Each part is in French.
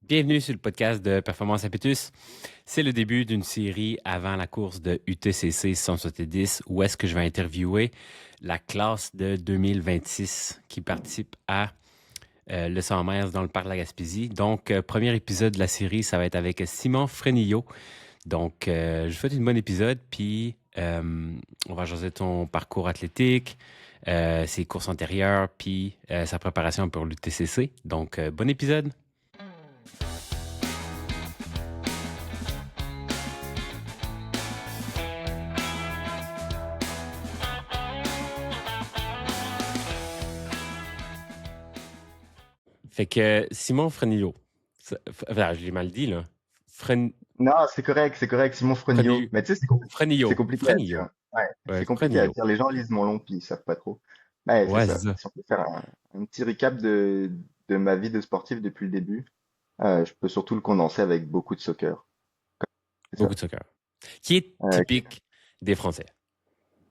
Bienvenue sur le podcast de Performance Impetus. C'est le début d'une série avant la course de UTCC 170 où est-ce que je vais interviewer la classe de 2026 qui participe à le 100 mètres dans le parc de la Gaspésie. Donc, premier épisode de la série, ça va être avec Simon Frenillo. Donc, je vous souhaite une bonne épisode, puis on va jaser ton parcours athlétique, ses courses antérieures, puis sa préparation pour l'UTCC. Donc, bon épisode! Fait que Simon Frenillo, enfin, je l'ai mal dit, là. Non, c'est correct, Simon Frenio. Frenillo, Mais tu sais, c'est Frenillo, compliqué à Frenillo. dire. Ouais, Ouais, c'est compliqué à Frenillo. dire. Les gens lisent mon long puis ils savent pas trop. Ouais, c'est Ouais, c'est ça. ça. Si on peut faire un petit recap de ma vie de sportif depuis le début, je peux surtout le condenser avec beaucoup de soccer. C'est Beaucoup ça. de soccer. Qui est Euh, qui, typique des Français.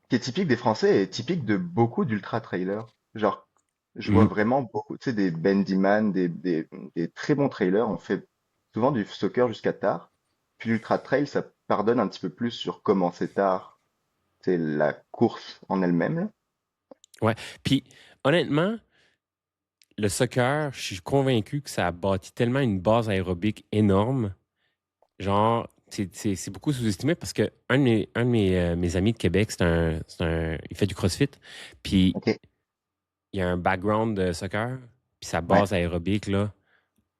qui est typique des Français et typique de beaucoup d'ultra-trailers. Genre, je vois Mhm. vraiment beaucoup, tu sais, des Bendyman, des très bons trailers. On fait souvent du soccer jusqu'à tard. Puis l'ultra-trail, ça pardonne un petit peu plus sur comment c'est tard. C'est la course en elle-même, là. Ouais. Puis, honnêtement, le soccer, je suis convaincu que ça a bâti tellement une base aérobique énorme. Genre, c'est beaucoup sous-estimé parce que un de mes amis de Québec, il fait du CrossFit. Puis, Ok. il a un background de soccer. Puis, sa Ouais. base aérobique, là,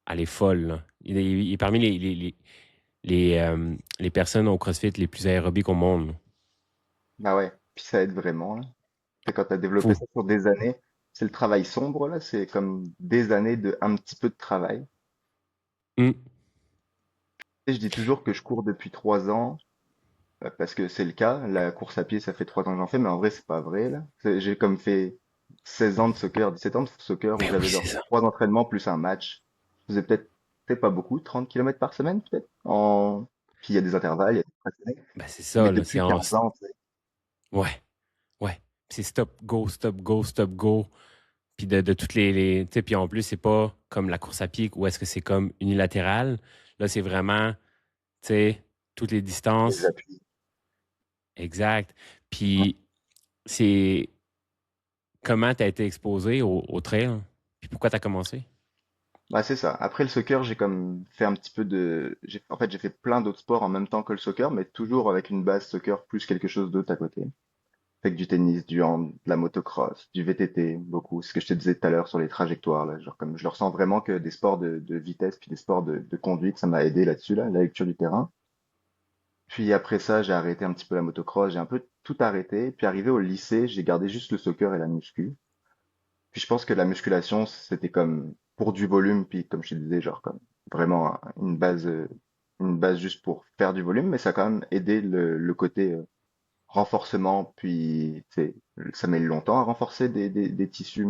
elle est folle, là. Il est parmi les personnes au CrossFit les plus aérobiques au monde. Bah ouais. Puis ça aide vraiment, là. C'est quand tu as développé Fou. ça sur des années, c'est le travail sombre, là. C'est comme des années de un petit peu de travail. Hum. Et je dis toujours que je cours depuis 3 ans, parce que c'est le cas. La course à pied, ça fait 3 ans que j'en fais, mais en vrai, c'est pas vrai, là. J'ai comme fait 16 ans de soccer, 17 ans de soccer où Ben oui, j'avais c'est genre ça. 3 entraînements plus un match. Je faisais peut-être pas beaucoup, 30 kilomètres par semaine, peut-être. Puis il y a des intervalles, il y a des fractionnés. Ben c'est Mais ça, là. depuis 15 ans, tu sais. Ouais, ouais. C'est stop, go, stop, go, stop, go. Puis de toutes tu sais, puis en plus, c'est pas comme la course à pied où est-ce que c'est comme unilatéral. Là, c'est vraiment, tu sais, toutes les Les distances. appuis. Exact. Puis c'est comment tu as été exposé au trail? Puis pourquoi tu as commencé? Bah, c'est ça. Après le soccer, j'ai comme fait un petit peu en fait, j'ai fait plein d'autres sports en même temps que le soccer, mais toujours avec une base soccer plus quelque chose d'autre à côté. Fait que du tennis, du hand, de la motocross, du VTT, beaucoup. Ce que je te disais tout à l'heure sur les trajectoires, là. Genre comme je le ressens vraiment que des sports de vitesse puis des sports de conduite, ça m'a aidé là-dessus, là, la lecture du terrain. Puis après ça, j'ai arrêté un petit peu la motocross, j'ai un peu tout arrêté. Puis arrivé au lycée, j'ai gardé juste le soccer et la muscu. Puis je pense que la musculation, c'était comme pour du volume, puis comme je te disais, genre comme vraiment une base juste pour faire du volume, mais ça a quand même aidé le côté renforcement, puis ça met longtemps à renforcer des tissus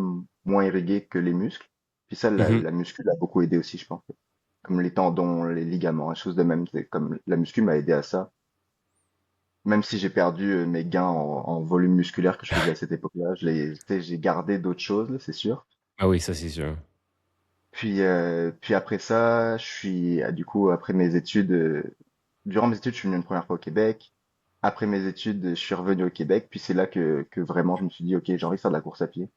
moins irrigués que les muscles. Puis ça, Mhm. la muscu a beaucoup aidé aussi, je pense. Comme les tendons, les ligaments, les choses de même. C'est comme la muscu m'a aidé à ça. Même si j'ai perdu mes gains en volume musculaire que je faisais à cette époque-là, tu sais, j'ai gardé d'autres choses, là, c'est sûr. Ah oui, ça c'est sûr. Puis après ça, je suis, du coup, après mes études, durant mes études, je suis venu une première fois au Québec. Après mes études, je suis revenu au Québec. Puis c'est là que vraiment, je me suis dit, OK, j'ai envie de faire de la course à pied.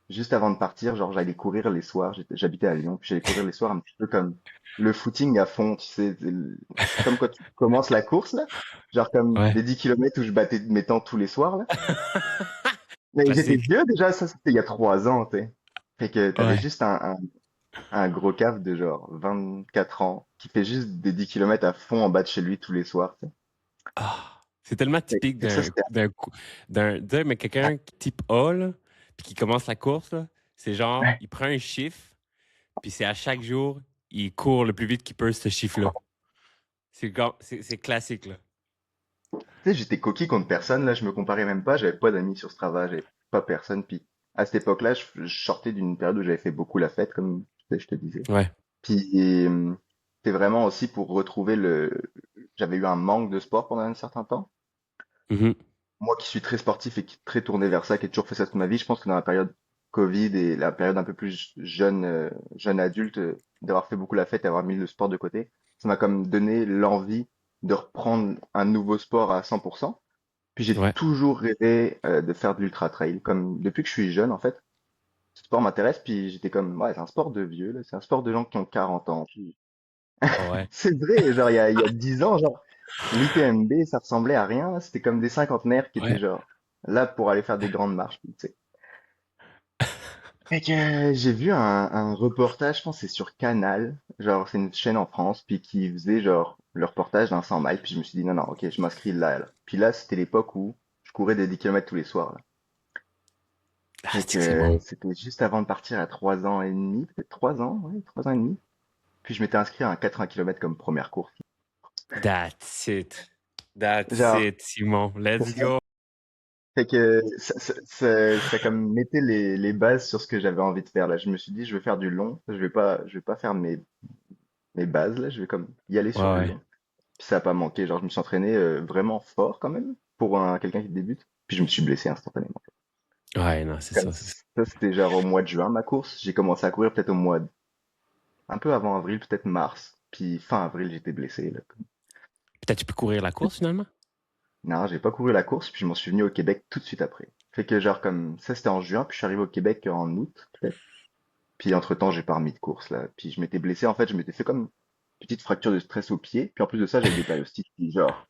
Juste avant de partir, genre, j'allais courir les soirs. J'habitais à Lyon. Puis j'allais courir les soirs un petit peu comme le footing à fond, tu sais. Comme quand tu commences la course, là. Genre comme Ouais. des 10 kilomètres où je battais mes temps tous les soirs, là. Mais j'étais Classique. vieux déjà, ça, c'était il y a 3 ans, tu sais. Fait que t'avais Ouais. juste un gros cave de genre 24 ans qui fait juste des 10 kilomètres à fond en bas de chez lui tous les soirs. Tu sais. Ah, c'est tellement typique Fait que ça, c'était. tu sais, mais quelqu'un type A, là, puis qui commence la course, là, c'est genre, Ouais. il prend un chiffre, puis c'est à chaque jour, il court le plus vite qu'il peut, ce chiffre-là. C'est classique, là. Tu sais, j'étais coquille contre personne, là, je me comparais même pas, j'avais pas d'amis sur Strava, j'avais pas personne. Puis à cette époque-là, je sortais d'une période où j'avais fait beaucoup la fête, comme tu sais, je te disais. Ouais. Puis c'est vraiment aussi pour retrouver J'avais eu un manque de sport pendant un certain temps. Mhm. Moi qui suis très sportif et qui est très tourné vers ça, qui ai toujours fait ça toute ma vie, je pense que dans la période Covid et la période un peu plus jeune, jeune adulte, d'avoir fait beaucoup la fête et avoir mis le sport de côté, ça m'a comme donné l'envie de reprendre un nouveau sport à 100%. Puis j'ai Ouais, toujours rêvé de faire de l'ultra trail, comme depuis que je suis jeune en fait. Ce sport m'intéresse, puis j'étais comme, ouais, c'est un sport de vieux, là, c'est un sport de gens qui ont 40 ans. ouais, C'est vrai, genre il y a 10 ans, genre l'UTMB, ça ressemblait à rien, c'était comme des cinquantenaires qui étaient ouais. genre là pour aller faire des grandes marches, tu sais. Fait que j'ai vu un reportage, je pense que c'est sur Canal, genre c'est une chaîne en France, puis qui faisait genre le reportage d'un 100 miles, puis je me suis dit non, non, ok, je m'inscris là, là. Puis là, c'était l'époque où je courais des 10 kilomètres tous les soirs, là. Ah, Fait c'est que bon. c'était juste avant de partir à 3 ans et demi, peut-être 3 ans, ouais, 3 ans et demi. Puis je m'étais inscrit à un 80 kilomètres comme première course. That's it. That's Genre, it, Simon. Let's go. fait que ça comme mettait les bases sur ce que j'avais envie de faire là. Je me suis dit, je vais faire du long, je vais pas faire mes bases là, je vais comme y aller Ouais, sur le ouais. long. Puis ça a pas manqué, genre je me suis entraîné vraiment fort quand même pour quelqu'un qui débute. Puis je me suis blessé instantanément. Ouais, non, c'est Comme ça. ça, c'était genre au mois de juin ma course. J'ai commencé à courir peut-être un peu avant avril, peut-être mars. Puis fin avril, j'étais blessé là. Peut-être tu peux courir la course finalement? Non, j'ai pas couru la course, puis je m'en suis venu au Québec tout de suite après. Fait que genre comme ça c'était en juin, puis je suis arrivé au Québec en août peut-être. Puis entre-temps, j'ai pas remis de course là. Puis je m'étais blessé en fait, je m'étais fait comme une petite fracture de stress au pied. Puis en plus de ça, j'avais des périostites qui genre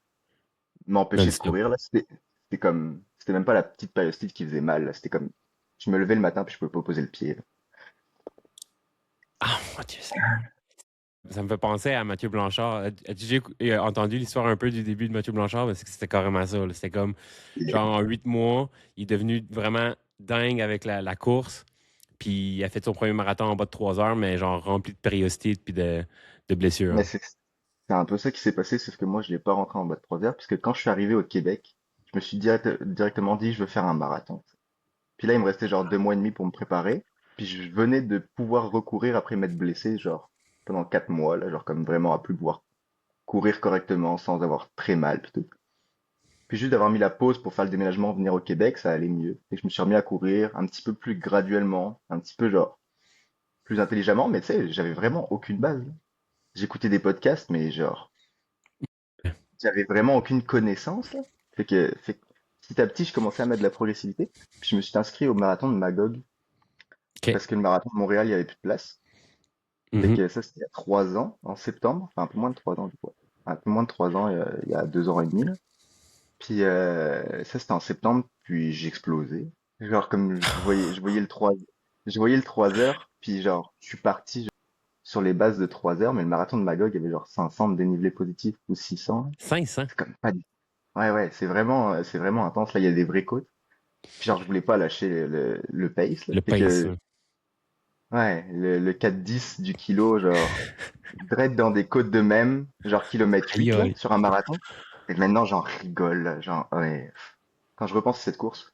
m'empêchaient de Non-stop. courir là. C'était même pas la petite périostite qui faisait mal là. C'était comme je me levais le matin puis je pouvais pas poser le pied là. Ah, mon Dieu. Ça me fait penser à Mathieu Blanchard. As-tu déjà entendu l'histoire un peu du début de Mathieu Blanchard? Parce que c'était carrément ça, là. C'était comme, Et- genre, en 8 mois, il est devenu vraiment dingue avec la course. Puis il a fait son premier marathon en bas de 3 heures, mais genre rempli de périostite puis de Mais blessures. c'est un peu ça qui s'est passé, sauf que moi je l'ai pas rentré en bas de 3 heures, puisque quand je suis arrivé au Québec, je me suis directement dit je veux faire un marathon. Puis là, il me restait genre 2 mois et demi pour me préparer. Puis je venais de pouvoir recourir après m'être blessé, genre pendant 4 mois, là, genre comme vraiment à plus pouvoir courir correctement sans avoir très mal, puis tout. Puis juste d'avoir mis la pause pour faire le déménagement, venir au Québec, ça allait mieux. Et je me suis remis à courir un petit peu plus graduellement, un petit peu genre plus intelligemment, mais tu sais, j'avais vraiment aucune base. J'écoutais des podcasts, mais genre, j'avais vraiment aucune connaissance, là. Fait que petit à petit, je commençais à mettre de la progressivité. Puis je me suis inscrit au marathon de Magog, OK. parce que le marathon de Montréal, il y avait plus de place. Fait Mhm. que ça, c'était il y a 3 ans, en septembre, enfin un peu moins de 3 ans du coup. Un peu moins de 3 ans, il y a 2 ans et demi, là. Puis ça, c'était en septembre, puis j'ai explosé. Genre comme je voyais le 3 heures, puis genre je suis parti genre, sur les bases de 3 heures, mais le marathon de Magog, il y avait genre 500 de dénivelé positif ou 600. 500. C'est comme pas du... Ouais, ouais, c'est vraiment intense. Là, il y a des vraies côtes. Puis genre, je voulais pas lâcher le pace, là. Le Fait pace, que, là. ouais, le 4-10 du kilo, genre, direct dans des côtes de même, genre kilomètre Aïe, 8 là, aïe. sur un marathon. Et maintenant, j'en rigole, là, genre, ouais. Quand je repense à cette course.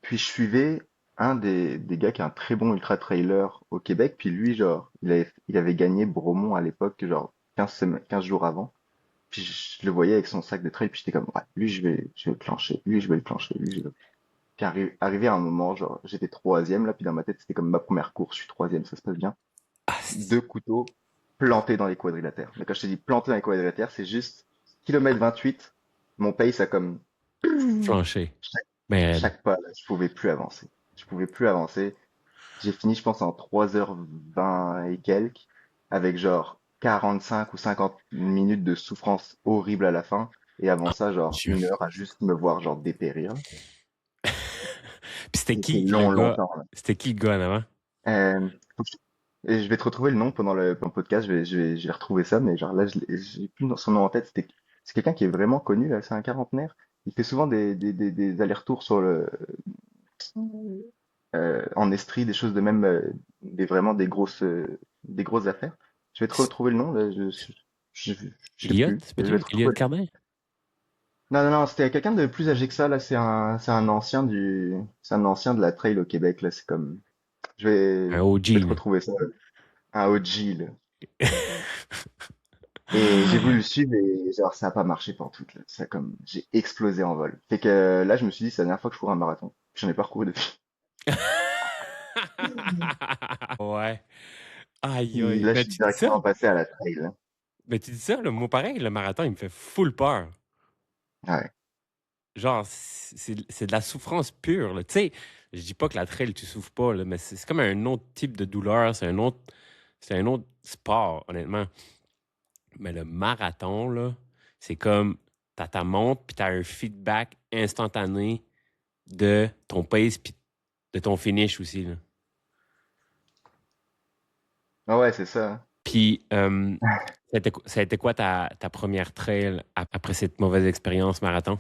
Puis je suivais un des gars qui est un très bon ultra-trailer au Québec. Puis lui, genre, il avait gagné Bromont à l'époque, genre, 15 jours avant. Puis je le voyais avec son sac de trail, puis j'étais comme, ouais, lui, je vais le plancher, lui, je vais le plancher, lui, je vais le... Puis arrivé à un moment, genre, j'étais troisième, là, puis dans ma tête, c'était comme ma première course, je suis troisième, ça se passe bien. Ah, Deux couteaux plantés dans les quadrilatères. Mais quand je te dis plantés dans les quadrilatères, c'est juste kilomètre 28, mon pace a comme flanché. chaque, Ben raide. chaque pas, là, je pouvais plus avancer. Je pouvais plus avancer. J'ai fini, je pense, en 3h20 et quelques, avec genre 45 ou 50 minutes de souffrance horrible à la fin. Et avant ça, genre Dieu. 1 heure à juste me voir genre dépérir. Puis c'était C'était qui le long, gars? longtemps, là. C'était qui le gars en avant? Faut que et je vais te retrouver le nom pendant le podcast, je vais retrouver ça, mais genre là, j'ai plus son nom en tête. C'est quelqu'un qui est vraiment connu, là, c'est un quarantenaire. Il fait souvent des allers-retours sur en Estrie, des choses de même, vraiment des grosses affaires. Je vais te retrouver le nom, là, je sais Elliot, plus. c'est pas Je vais lui? te Elliot retrouver. Cardin? Non, non, non, c'était quelqu'un de plus âgé que ça, là, c'est un ancien c'est un ancien de la trail au Québec, là, c'est comme, Un je vais OG, te là. retrouver ça, un OG, là. Et j'ai voulu le suivre et genre, ça a pas marché pantoute, là. Ça comme, j'ai explosé en vol. Fait que là, je me suis dit, c'est la dernière fois que je cours un marathon. J'en ai pas recouru depuis. Ouais. Aïe, Puis aïe. là, je Mais suis tu dis ça? directement passé à la trail, là. Mais tu dis ça, le mot pareil, le marathon, il me fait full peur. Ouais. Genre, c'est de la souffrance pure, là. Tu sais, je dis pas que la trail, tu souffres pas, là, mais c'est comme un autre type de douleur, c'est un autre sport, honnêtement. Mais le marathon, là, c'est comme, t'as ta montre, puis t'as un feedback instantané de ton pace, puis de ton finish aussi, là. Ah ouais, c'est ça. Puis, ça a été quoi ta première trail après cette mauvaise expérience marathon?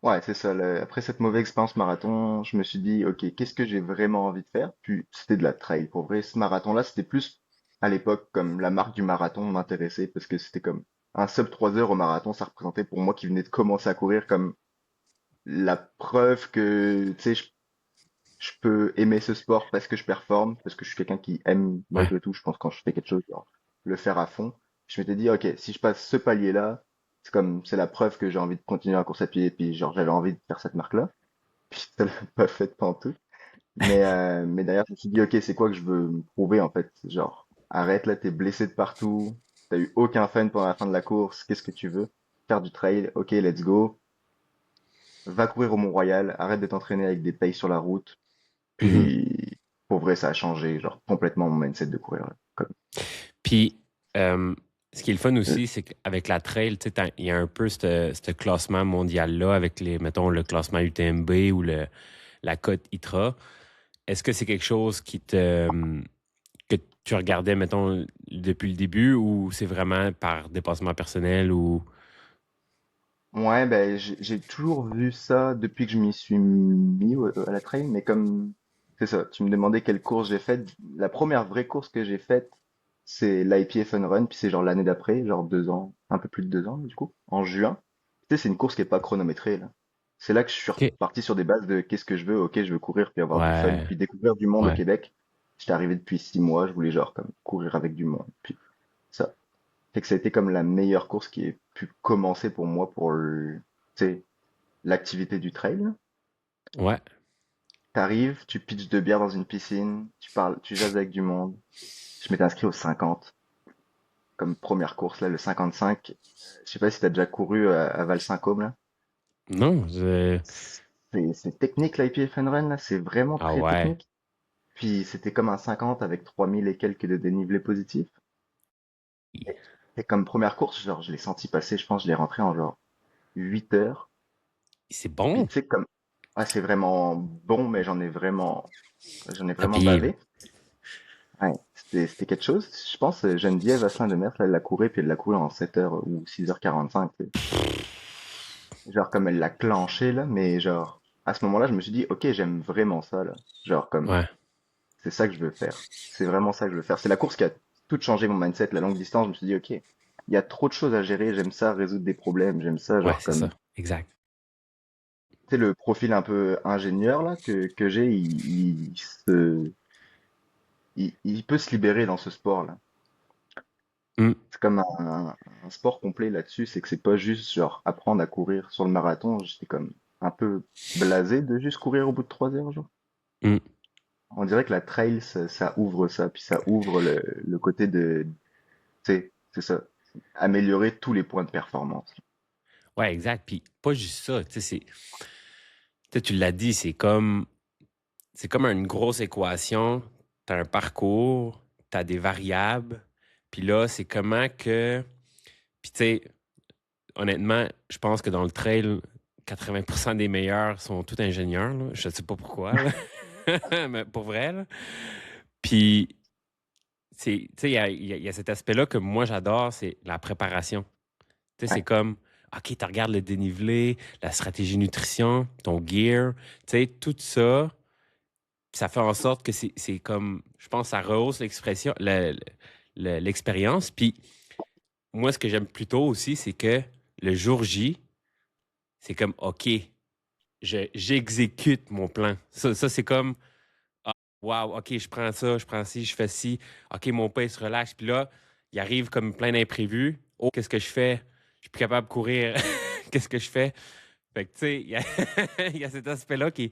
Ouais, c'est ça. Après cette mauvaise expérience marathon, je me suis dit, ok, qu'est-ce que j'ai vraiment envie de faire? Puis c'était de la trail. Pour vrai, ce marathon-là, c'était plus à l'époque comme la marque du marathon m'intéressait parce que c'était comme un sub 3 heures au marathon, ça représentait pour moi qui venais de commencer à courir comme la preuve que, tu sais, je peux aimer ce sport parce que je performe, parce que je suis quelqu'un qui aime Ouais. malgré tout, je pense, quand je fais quelque chose, genre, le faire à fond. Je m'étais dit, ok, si je passe ce palier-là, c'est la preuve que j'ai envie de continuer la course à pied, et puis genre, j'avais envie de faire cette marque-là. Puis ça l'a pas fait pantoute. Mais derrière, je me suis dit, ok, c'est quoi que je veux me prouver, en fait? Genre, arrête là, t'es blessé de partout, t'as eu aucun fun pendant la fin de la course, qu'est-ce que tu veux? Faire du trail, ok, let's go. Va courir au Mont-Royal, arrête de t'entraîner avec des paces sur la route. Mhm. Puis, pour vrai, ça a changé, genre, complètement mon mindset de courir, là. Puis, euh, ce qui est le fun aussi, c'est qu'avec la trail, tu sais, il y a un peu ce classement mondial-là avec mettons, le classement UTMB ou la cote ITRA. Est-ce que c'est quelque chose que tu regardais, mettons, depuis le début ou c'est vraiment par dépassement personnel ou... Ouais, ben, j'ai toujours vu ça depuis que je m'y suis mis à la trail, mais comme, c'est ça, tu me demandais quelle course j'ai faite. La première vraie course que j'ai faite, c'est l'IPF Fun Run, puis c'est genre l'année d'après, genre 2 ans, un peu plus de 2 ans, du coup, en juin. Tu sais, c'est une course qui est pas chronométrée, là. C'est là que je suis OK. reparti sur des bases de qu'est-ce que je veux, ok, je veux courir, puis avoir du fun, Ouais, puis découvrir du monde au ouais. Québec. J'étais arrivé depuis 6 mois, je voulais genre comme courir avec du monde, puis ça. Fait que ça a été comme la meilleure course qui ait pu commencer pour moi pour tu sais, l'activité du trail. Ouais. T'arrives, tu pitches de bière dans une piscine, tu parles, tu jases avec du monde. Je m'étais inscrit au 50 comme première course là, le 55. Je sais pas si t'as déjà couru à Val-Saint-Côme là. Non, C'est technique l'IPF Run là, c'est vraiment Ah très ouais. technique. Puis c'était comme un 50 avec 3000 et quelques de dénivelé positif. Et comme première course, genre je l'ai senti passer, je pense que je l'ai rentré en genre 8 heures. C'est Puis bon. tu sais comme ah c'est vraiment bon mais j'en ai À vraiment pied, là. bavé. Ouais, c'était quelque chose. Je pense Geneviève Asselin de Merse, là, elle l'a couru puis elle l'a couru en 7 heures ou 6h45. Tu sais. Genre comme elle l'a clenché là, mais genre à ce moment-là, je me suis dit OK, j'aime vraiment ça là. Genre comme Ouais. c'est ça que je veux faire. C'est vraiment ça que je veux faire. C'est la course qui a tout changé mon mindset, la longue distance, je me suis dit OK, il y a trop de choses à gérer, j'aime ça résoudre des problèmes, j'aime ça Ouais, genre c'est ça. comme Exact. tu sais le profil un peu ingénieur là que j'ai, il peut se libérer dans ce sport là. Hmm. C'est comme un sport complet là-dessus, c'est que c'est pas juste genre apprendre à courir sur le marathon. J'étais comme un peu blasé de juste courir au bout de 3 heures, genre. Hmm. On dirait que la trail, ça ouvre ça, puis ça ouvre le côté de, tu sais, c'est ça, améliorer tous les points de performance. Ouais, exact. Puis pas juste ça. Tu sais, tu sais, tu l'as dit, c'est comme une grosse équation. Tu as un parcours, tu as des variables. Puis là, c'est comment que. Puis tu sais, honnêtement, je pense que dans le trail, 80% des meilleurs sont tous ingénieurs, là. Je ne sais pas pourquoi, là. Mais pour vrai, là. Puis, tu sais, il y a cet aspect-là que moi, j'adore, c'est la préparation. Tu sais, c'est Ouais, comme, OK, tu regardes le dénivelé, la stratégie nutrition, ton gear, tu sais, tout ça, ça fait en sorte que c'est comme, je pense, ça rehausse l'expression, l'expérience. Puis moi, ce que j'aime plutôt aussi, c'est que le jour J, c'est comme, OK, j'exécute mon plan. Ça c'est comme, ah, wow, OK, je prends ci, je fais ci. OK, mon pas, il se relâche. Puis là, il arrive comme plein d'imprévus. Oh, qu'est-ce que je fais? Je suis plus capable de courir. Qu'est-ce que je fais? Fait que, tu sais, il y a cet aspect-là que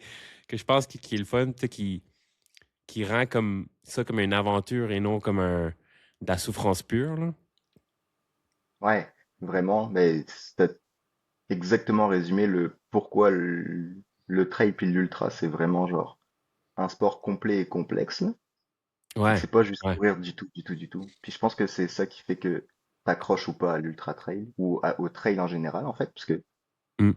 je pense qui est le fun, tu sais, qui rend comme ça comme une aventure et non comme de la souffrance pure, là. Ouais, vraiment, mais t'as exactement résumé le pourquoi le trail puis l'ultra, c'est vraiment genre un sport complet et complexe, là. C'est que Ouais, c'est pas juste ouais. courir du tout, du tout, du tout. Puis je pense que c'est ça qui fait que t'accroches ou pas à l'ultra trail ou au trail en général, en fait, parce que Mm,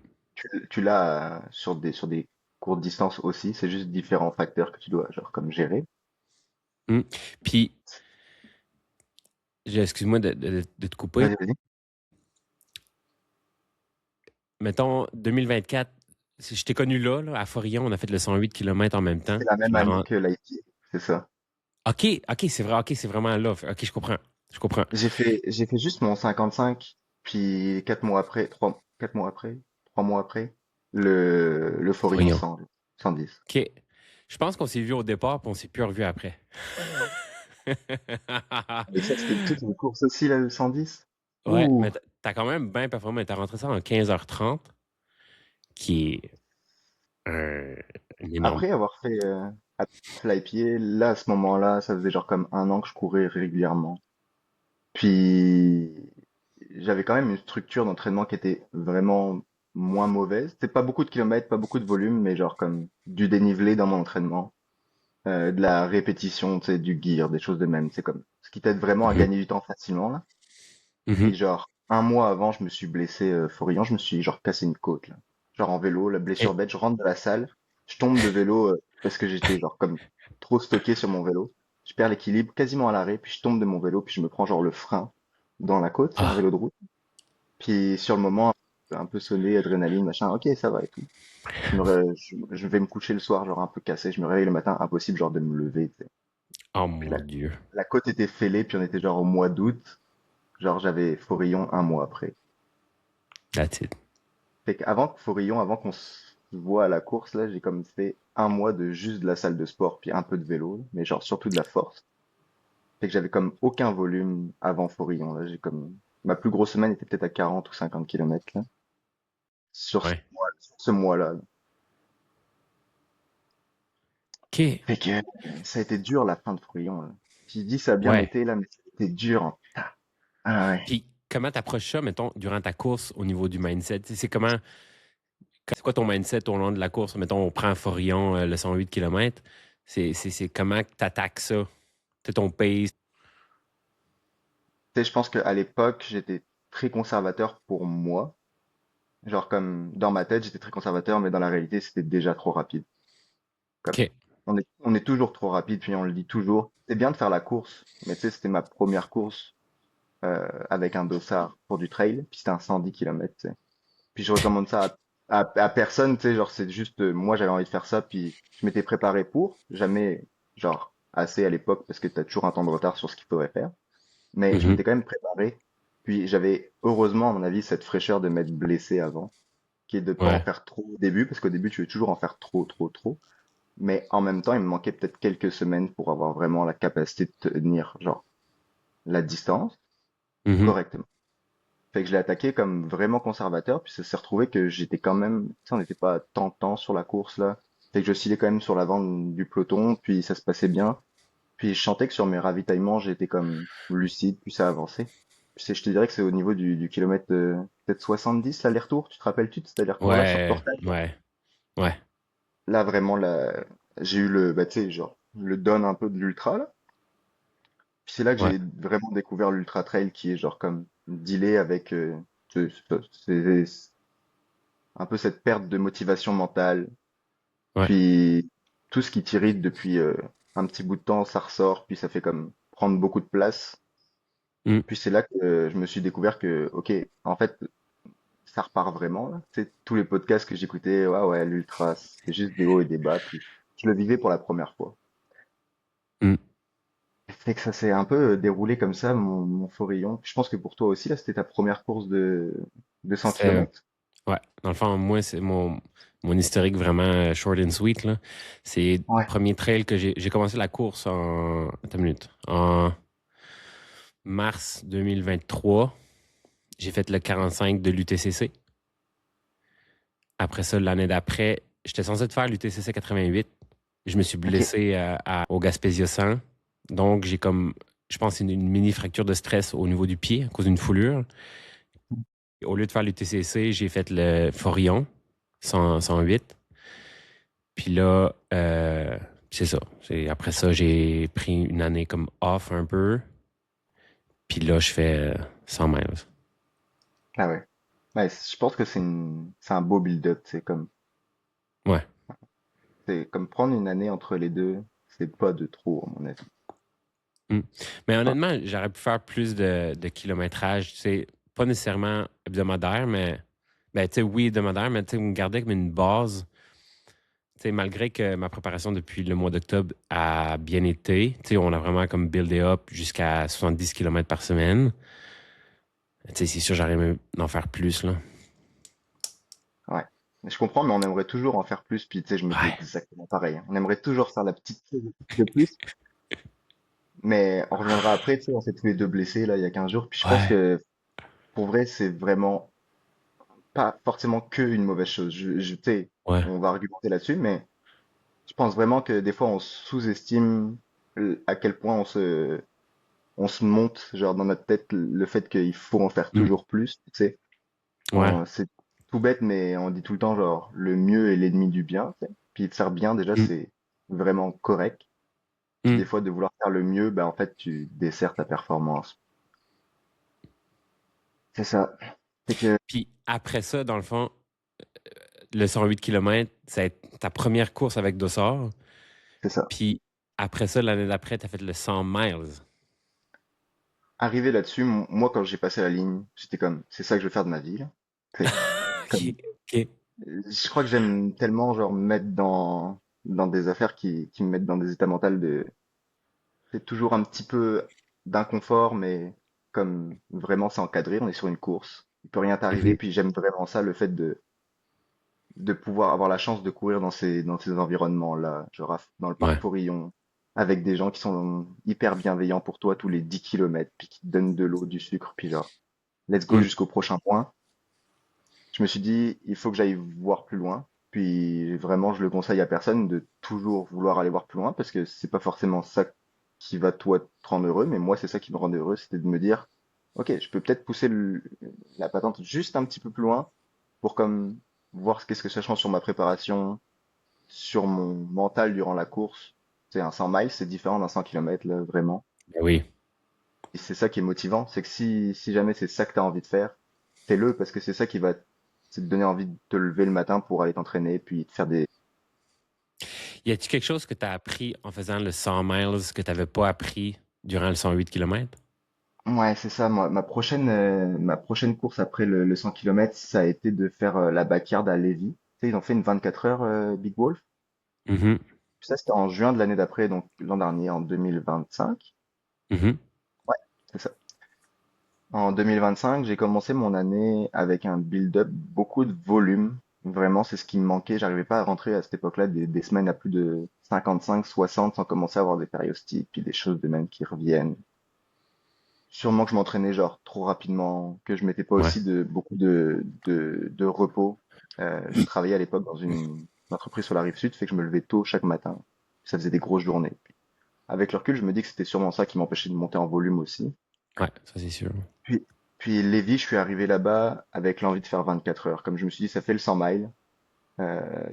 tu l'as sur des courtes distances aussi, c'est juste différents facteurs que tu dois genre comme gérer. mm. Puis, excuse-moi de te couper. Vas-y, vas-y. Mettons, 2024, si je t'ai connu là, à Forillon, on a fait le 108 km en même temps. C'est la Je même me année rends... que l'IT, c'est ça. OK, OK, c'est vrai, OK, c'est vraiment là. OK, je comprends. Je comprends. J'ai fait juste mon 55, puis 4 mois après, 4 mois après, 3 mois après, le Forillon Forillon. 100, 110. OK. Je pense qu'on s'est vu au départ, puis on s'est plus revu après. Mais ça, c'était toute une course aussi, là, le 110. Ouais, Ouh. mais t'as quand même bien performé. T'as rentré ça en 15h30, qui est un énorme. Après avoir fait Fly Pied, là, à ce moment-là, ça faisait genre comme 1 an que je courais régulièrement. Puis, j'avais quand même une structure d'entraînement qui était vraiment moins mauvaise. C'était pas beaucoup de kilomètres, pas beaucoup de volume, mais genre comme du dénivelé dans mon entraînement, de la répétition, tu sais, du gear, des choses de même. C'est comme ce qui t'aide vraiment à Mhm, gagner du temps facilement, là. mhm. Puis genre, 1 mois avant, je me suis blessé Forillon, je me suis genre cassé une côte, là. Genre en vélo, la blessure Et- bête, je rentre de la salle, je tombe de vélo parce que j'étais genre comme trop stocké sur mon vélo. Je perds l'équilibre quasiment à l'arrêt, puis je tombe de mon vélo, puis je me prends genre le frein dans la côte, c'est un Ah, vélo de route. Puis sur le moment, un peu sonné, adrénaline, machin, ok, ça va et tout. Je vais me coucher le soir, genre un peu cassé, je me réveille le matin, impossible genre de me lever, tu sais. oh Puis mon Dieu. la côte était fêlée, puis on était genre au mois d'août, genre j'avais Forillon 1 mois après. That's it. Fait qu'avant que Forillon, avant qu'on se voit à la course, là, j'ai comme fait 1 mois de juste de la salle de sport, puis un peu de vélo, mais genre surtout de la force. Fait que j'avais comme aucun volume avant Forillon, là, j'ai comme, ma plus grosse semaine était peut-être à 40 ou 50 kilomètres, là, Ouais. sur ce mois-là. OK. Fait que ça a été dur la fin de Forillon, là. Tu dis ça a bien Ouais. été, là, mais c'était dur, hein. Ah ouais. Puis comment t'approches ça, mettons, durant ta course au niveau du mindset? Tu sais, c'est quoi ton mindset au long de la course? Mettons, on prend Forillon, le 108 km. C'est comment que t'attaques ça? C'est ton pace. Tu sais, je pense qu'à l'époque, j'étais très conservateur pour moi. Genre comme dans ma tête, j'étais très conservateur, mais dans la réalité, c'était déjà trop rapide. Comme, OK. on est toujours trop rapide, puis on le dit toujours. C'est bien de faire la course, mais tu sais, c'était ma première course avec un dossard pour du trail, puis c'était un 110 km, tu sais. Puis je recommande ça à personne, tu sais, genre c'est juste, moi j'avais envie de faire ça, puis je m'étais préparé pour, jamais, genre, assez à l'époque, parce que t'as toujours un temps de retard sur ce qu'il faudrait faire, mais je Mhm. m'étais quand même préparé, puis j'avais, heureusement, à mon avis, cette fraîcheur de m'être blessé avant, qui est de pas en Ouais. faire trop au début, parce qu'au début, tu veux toujours en faire trop, trop, trop. Mais en même temps, il me manquait peut-être quelques semaines pour avoir vraiment la capacité de tenir, genre, la distance Mhm. correctement. Fait que je l'ai attaqué comme vraiment conservateur, puis ça s'est retrouvé que j'étais quand même, tu sais, on n'était pas tant de temps sur la course là. Fait que j'oscillais quand même sur l'avant du peloton, puis ça se passait bien. Puis je sentais que sur mes ravitaillements, j'étais comme lucide, puis ça avançait. Puis je te dirais que c'est au niveau du kilomètre peut-être 70 l'aller-retour. Tu te rappelles-tu de cet aller-retour-là sur Ouais. Portail? Ouais. Ouais. Là vraiment, là, j'ai eu le, bah, tu sais, genre, le don un peu de l'ultra là. Puis c'est là que Ouais. j'ai vraiment découvert l'ultra trail qui est genre comme dealer avec c'est un peu cette perte de motivation mentale. Ouais. Puis tout ce qui t'irrite depuis un petit bout de temps, ça ressort, puis ça fait comme prendre beaucoup de place. Mm. Puis c'est là que je me suis découvert que, ok, en fait, ça repart vraiment là. Tu sais, tous les podcasts que j'écoutais, ouais, ouais, l'ultra, c'est juste des hauts et des bas. Puis je le vivais pour la première fois. Mm. Fait que ça s'est un peu déroulé comme ça, mon Forillon. Je pense que pour toi aussi, là, c'était ta première course de 100 C'était. km. Ouais. Dans le fond, moi, c'est mon historique vraiment short and sweet, là. C'est le Ouais. premier trail que j'ai commencé la course en. Attends une minute. En mars 2023. J'ai fait le 45 de l'UTCC Après ça, l'année d'après, j'étais censé de faire l'UTCC 88. Je me suis Ok. blessé au Gaspésio-Sang. Donc, j'ai comme, je pense, une mini fracture de stress au niveau du pied à cause d'une foulure. Au lieu de faire l'UTCC, j'ai fait le Forillon 108. Puis là, c'est ça. Après ça, j'ai pris une année comme off un peu. Puis là, je fais 100 miles. Ah ouais. Ouais, je pense que c'est un beau build-up. Ouais. C'est comme prendre une année entre les deux. C'est pas de trop, à mon avis. Mm. Mais Enfin, honnêtement, j'aurais pu faire plus de kilométrage. Tu sais, pas nécessairement hebdomadaire, mais ben, tu sais, oui, hebdomadaire, mais tu sais, me garder comme une base. Tu sais, malgré que ma préparation depuis le mois d'octobre a bien été, tu sais, on a vraiment comme buildé up jusqu'à 70 kilomètres par semaine. Tu sais, c'est sûr, j'aurais aimé en faire plus, là. ouais. Je comprends, mais on aimerait toujours en faire plus. Puis, tu sais, je me dis Ouais. exactement pareil, hein. On aimerait toujours faire la petite chose de plus. Mais on reviendra après, tu sais, on s'est tous les deux blessés, là, il y a 15 jours. Puis je pense Ouais. que, pour vrai, c'est vraiment pas forcément que une mauvaise chose. Tu sais, Ouais. on va argumenter là-dessus, mais je pense vraiment que des fois, on sous-estime à quel point on se monte, genre, dans notre tête, le fait qu'il faut en faire Mm. toujours plus, tu sais. Ouais. C'est tout bête, mais on dit tout le temps, genre, le mieux est l'ennemi du bien, tu sais. Puis de faire bien, déjà, Mm. c'est vraiment correct. Puis des Mm. fois, de vouloir faire le mieux, ben, en fait, tu desserres ta performance. C'est ça. C'est que, Puis après ça, dans le fond, le 108 kilomètres, c'est ta première course avec Dossard. c'est ça. Puis après ça, l'année d'après, tu as fait le 100 miles. Arrivé là-dessus, moi, quand j'ai passé la ligne, j'étais comme, c'est ça que je veux faire de ma vie, là. C'est OK. comme, OK. je crois que j'aime tellement, genre, me mettre dans des affaires qui me mettent dans des états mentaux c'est toujours un petit peu d'inconfort, mais comme vraiment c'est encadré, on est sur une course, il peut rien t'arriver, Mhm. puis j'aime vraiment ça, le fait de pouvoir avoir la chance de courir dans ces environnements-là, genre dans le parc Ouais. Forillon, avec des gens qui sont hyper bienveillants pour toi tous les 10 kilomètres, puis qui te donnent de l'eau, du sucre, puis genre, let's go Mm. jusqu'au prochain point. Je me suis dit, il faut que j'aille voir plus loin. Puis vraiment, je le conseille à personne de toujours vouloir aller voir plus loin parce que c'est pas forcément ça qui va toi te rendre heureux, mais moi c'est ça qui me rendait heureux, c'était de me dire, ok, je peux peut-être pousser la patente juste un petit peu plus loin pour comme voir qu'est-ce que ça change sur ma préparation, sur mon mental durant la course. C'est un 100 miles, c'est différent d'un 100 km là, vraiment. Ben oui. Et c'est ça qui est motivant, c'est que si jamais c'est ça que tu as envie de faire, fais-le parce que c'est ça qui va te donner envie de te lever le matin pour aller t'entraîner, puis de faire des... Y a-t-il quelque chose que tu as appris en faisant le 100 miles que tu n'avais pas appris durant le 108 kilomètres? Ouais, c'est ça, moi, ma prochaine course après le 100 km, ça a été de faire la backyard à Lévis. Tu sais, ils ont fait une 24 heures Big Wolf. Mhm. Puis ça, c'était en juin de l'année d'après, donc l'an dernier, en 2025. Mhm. Ouais, c'est ça. En 2025, j'ai commencé mon année avec un build-up, beaucoup de volume. Vraiment, c'est ce qui me manquait. J'arrivais pas à rentrer à cette époque-là des semaines à plus de 55, 60 sans commencer à avoir des périostites, puis des choses de même qui reviennent. Sûrement que je m'entraînais genre trop rapidement, que je mettais pas Ouais. aussi beaucoup de repos. Je travaillais à l'époque dans une entreprise sur la rive sud, fait que je me levais tôt chaque matin. Ça faisait des grosses journées. Avec le recul, je me dis que c'était sûrement ça qui m'empêchait de monter en volume aussi. Ouais, ça c'est sûr. Puis, puis Lévis, je suis arrivé là-bas avec l'envie de faire 24 heures. Comme je me suis dit, ça fait le 100 miles. Je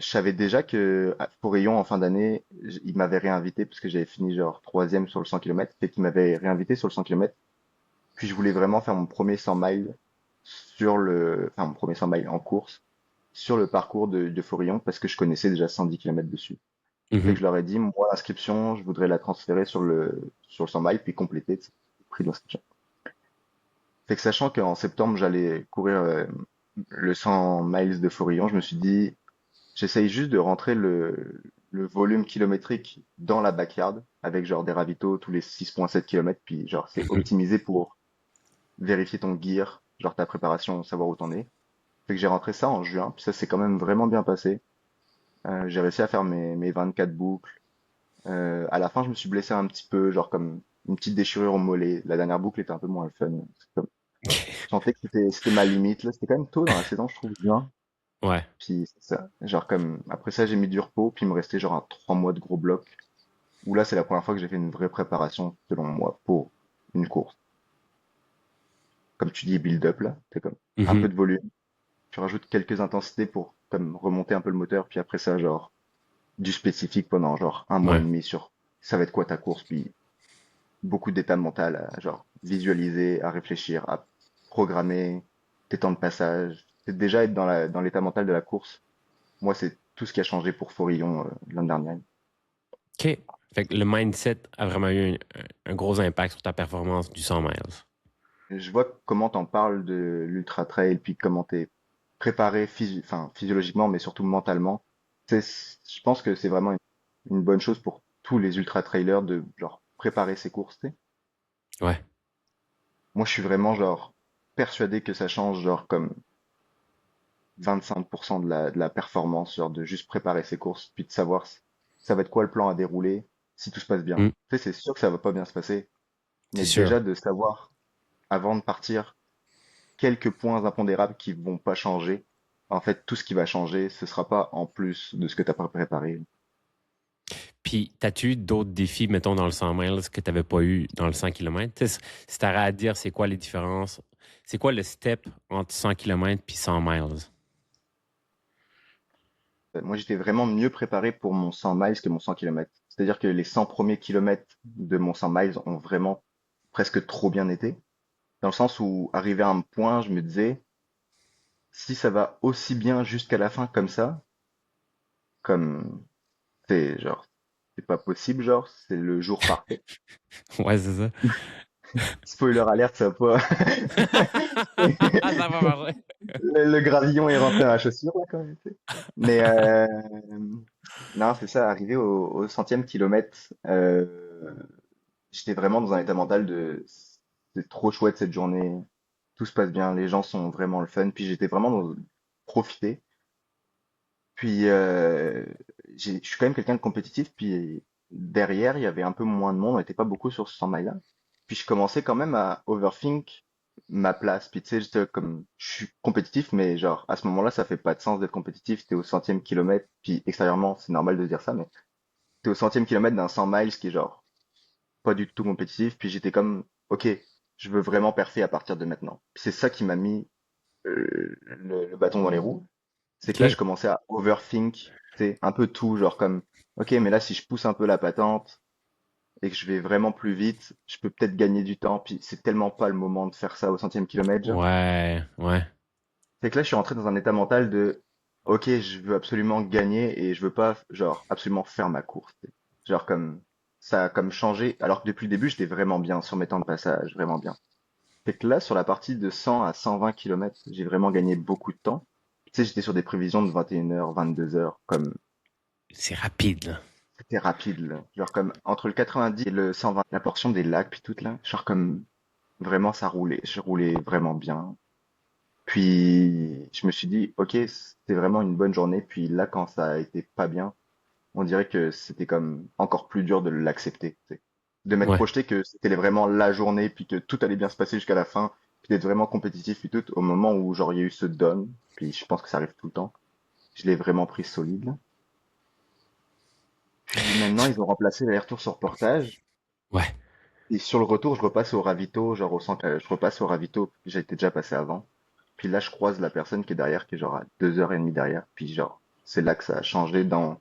savais déjà que à Forillon, en fin d'année, il m'avait réinvité parce que j'avais fini genre troisième sur le 100 km, et qu'il m'avait réinvité sur le 100 km. Puis je voulais vraiment faire mon premier 100 miles enfin mon premier 100 miles en course sur le parcours de Forillon parce que je connaissais déjà 110 km dessus. Fait que Mhm. je leur ai dit, moi, l'inscription, je voudrais la transférer sur le 100 miles puis compléter le prix de l'inscription. Fait que sachant qu'en septembre, j'allais courir le 100 miles de Forillon, je me suis dit, j'essaye juste de rentrer le volume kilométrique dans la backyard avec genre des ravitaux tous les 6,7 km, puis genre c'est Mhm. optimisé pour vérifier ton gear, genre ta préparation, savoir où t'en es. Fait que j'ai rentré ça en juin, puis ça s'est quand même vraiment bien passé. J'ai réussi à faire mes 24 boucles. À la fin, je me suis blessé un petit peu, genre comme une petite déchirure au mollet. La dernière boucle était un peu moins fun. Je sentais que c'était ma limite, là. C'était quand même tôt dans la saison, je trouve, juin. Ouais. Puis c'est ça. Genre comme après ça, j'ai mis du repos, puis il me restait genre un 3 mois de gros bloc. Où là, c'est la première fois que j'ai fait une vraie préparation, selon moi, pour une course. Comme tu dis, build-up là, c'est comme un Mhm. peu de volume. Tu rajoutes quelques intensités pour comme remonter un peu le moteur, puis après ça, genre du spécifique pendant genre un mois et Ouais. demi sur ça va être quoi ta course, puis beaucoup d'état mental à genre visualiser, à réfléchir, à programmer tes temps de passage. C'est déjà être dans l'état mental de la course. Moi, c'est tout ce qui a changé pour Forillon l'année dernière. OK. Fait que le mindset a vraiment eu un gros impact sur ta performance du 100 miles. Je vois comment t'en parles de l'ultra trail, puis comment t'es préparé enfin, physiologiquement, mais surtout mentalement. Je pense que c'est vraiment une bonne chose pour tous les ultra trailers de genre préparer ses courses, tu sais. Ouais. Moi, je suis vraiment genre persuadé que ça change genre comme 25% de la performance, genre de juste préparer ses courses, puis de savoir ça va être quoi le plan à dérouler si tout se passe bien. Mm. Tu sais, c'est sûr que ça va pas bien se passer, C'est mais sûr. déjà de savoir avant de partir quelques points impondérables qui vont pas changer. En fait, tout ce qui va changer, ce sera pas en plus de ce que tu as préparé. Puis, t'as-tu eu d'autres défis, mettons, dans le 100 miles que tu n'avais pas eu dans le 100 km? Si tu à dire c'est quoi les différences, c'est quoi le step entre 100 km puis 100 miles? Moi, j'étais vraiment mieux préparé pour mon 100 miles que mon 100 km. C'est-à-dire que les 100 premiers kilomètres de mon 100 miles ont vraiment presque trop bien été. Dans le sens où, arrivé à un point, je me disais, si ça va aussi bien jusqu'à la fin comme ça, comme c'est genre, c'est pas possible, genre, c'est le jour parfait. Ouais, c'est ça. Spoiler alerte, ça va pas. Ça va marcher. Le gravillon est rentré dans la chaussure, là, quand même. Tu sais. Mais non, c'est ça, arrivé au 100e kilomètre, j'étais vraiment dans un état mental de c'est trop chouette cette journée, tout se passe bien, les gens sont vraiment le fun, puis j'étais vraiment dans profiter. Puis je suis quand même quelqu'un de compétitif, puis derrière, il y avait un peu moins de monde, on n'était pas beaucoup sur ce 100 miles-là. Puis je commençais quand même à overthink ma place. Puis tu sais, j'étais comme, je suis compétitif, mais genre à ce moment-là, ça fait pas de sens d'être compétitif. T'es au 100e kilomètre, puis extérieurement, c'est normal de dire ça, mais t'es au 100e kilomètre d'un 100 miles qui est genre pas du tout compétitif. Puis j'étais comme, ok, je veux vraiment perfer à partir de maintenant. Puis c'est ça qui m'a mis le bâton dans les roues. C'est que là, je OK. commençais à overthink, tu sais, un peu tout, genre comme, ok, mais là, si je pousse un peu la patente et que je vais vraiment plus vite, je peux peut-être gagner du temps, puis c'est tellement pas le moment de faire ça au 100e kilomètre, genre. Ouais, ouais. C'est que là, je suis rentré dans un état mental de, ok, je veux absolument gagner et je veux pas, genre, absolument faire ma course. Tu sais. Genre comme, ça a comme changé, alors que depuis le début, j'étais vraiment bien sur mes temps de passage, vraiment bien. C'est que là, sur la partie de 100 à 120 kilomètres, j'ai vraiment gagné beaucoup de temps. Tu sais, j'étais sur des prévisions de 21 heures, 22 heures, comme C'est rapide, là. c'était rapide, là. Genre comme entre le 90 et le 120, la portion des lacs, puis toute là, genre comme vraiment ça roulait. Je roulais vraiment bien. Puis je me suis dit, ok, c'était vraiment une bonne journée. Puis là, quand ça a été pas bien, on dirait que c'était comme encore plus dur de l'accepter. Tu sais. De m'être Ouais. projeté que c'était vraiment la journée, puis que tout allait bien se passer jusqu'à la fin, puis d'être vraiment compétitif, puis tout, au moment où genre il y a eu ce down, puis je pense que ça arrive tout le temps, je l'ai vraiment pris solide, là. Puis maintenant, ils ont remplacé l'aller-retour sur portage. Ouais. Et sur le retour, je repasse au ravito, genre au centre, je repasse au ravito, j'étais déjà passé avant. Puis là, je croise la personne qui est derrière, qui est genre à 2 heures et demie derrière. Puis genre, c'est là que ça a changé dans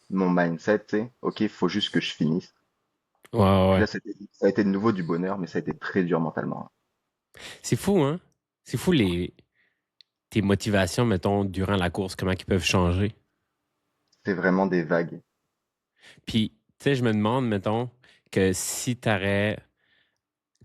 mon mindset, tu sais. Ok, faut juste que je finisse. Ouais, ouais, Puis ouais. là, ça a été de nouveau du bonheur, mais ça a été très dur mentalement. C'est fou, hein? C'est fou tes motivations, mettons, durant la course, comment ils peuvent changer. C'est vraiment des vagues. Puis, tu sais, je me demande, mettons, que si tu aurais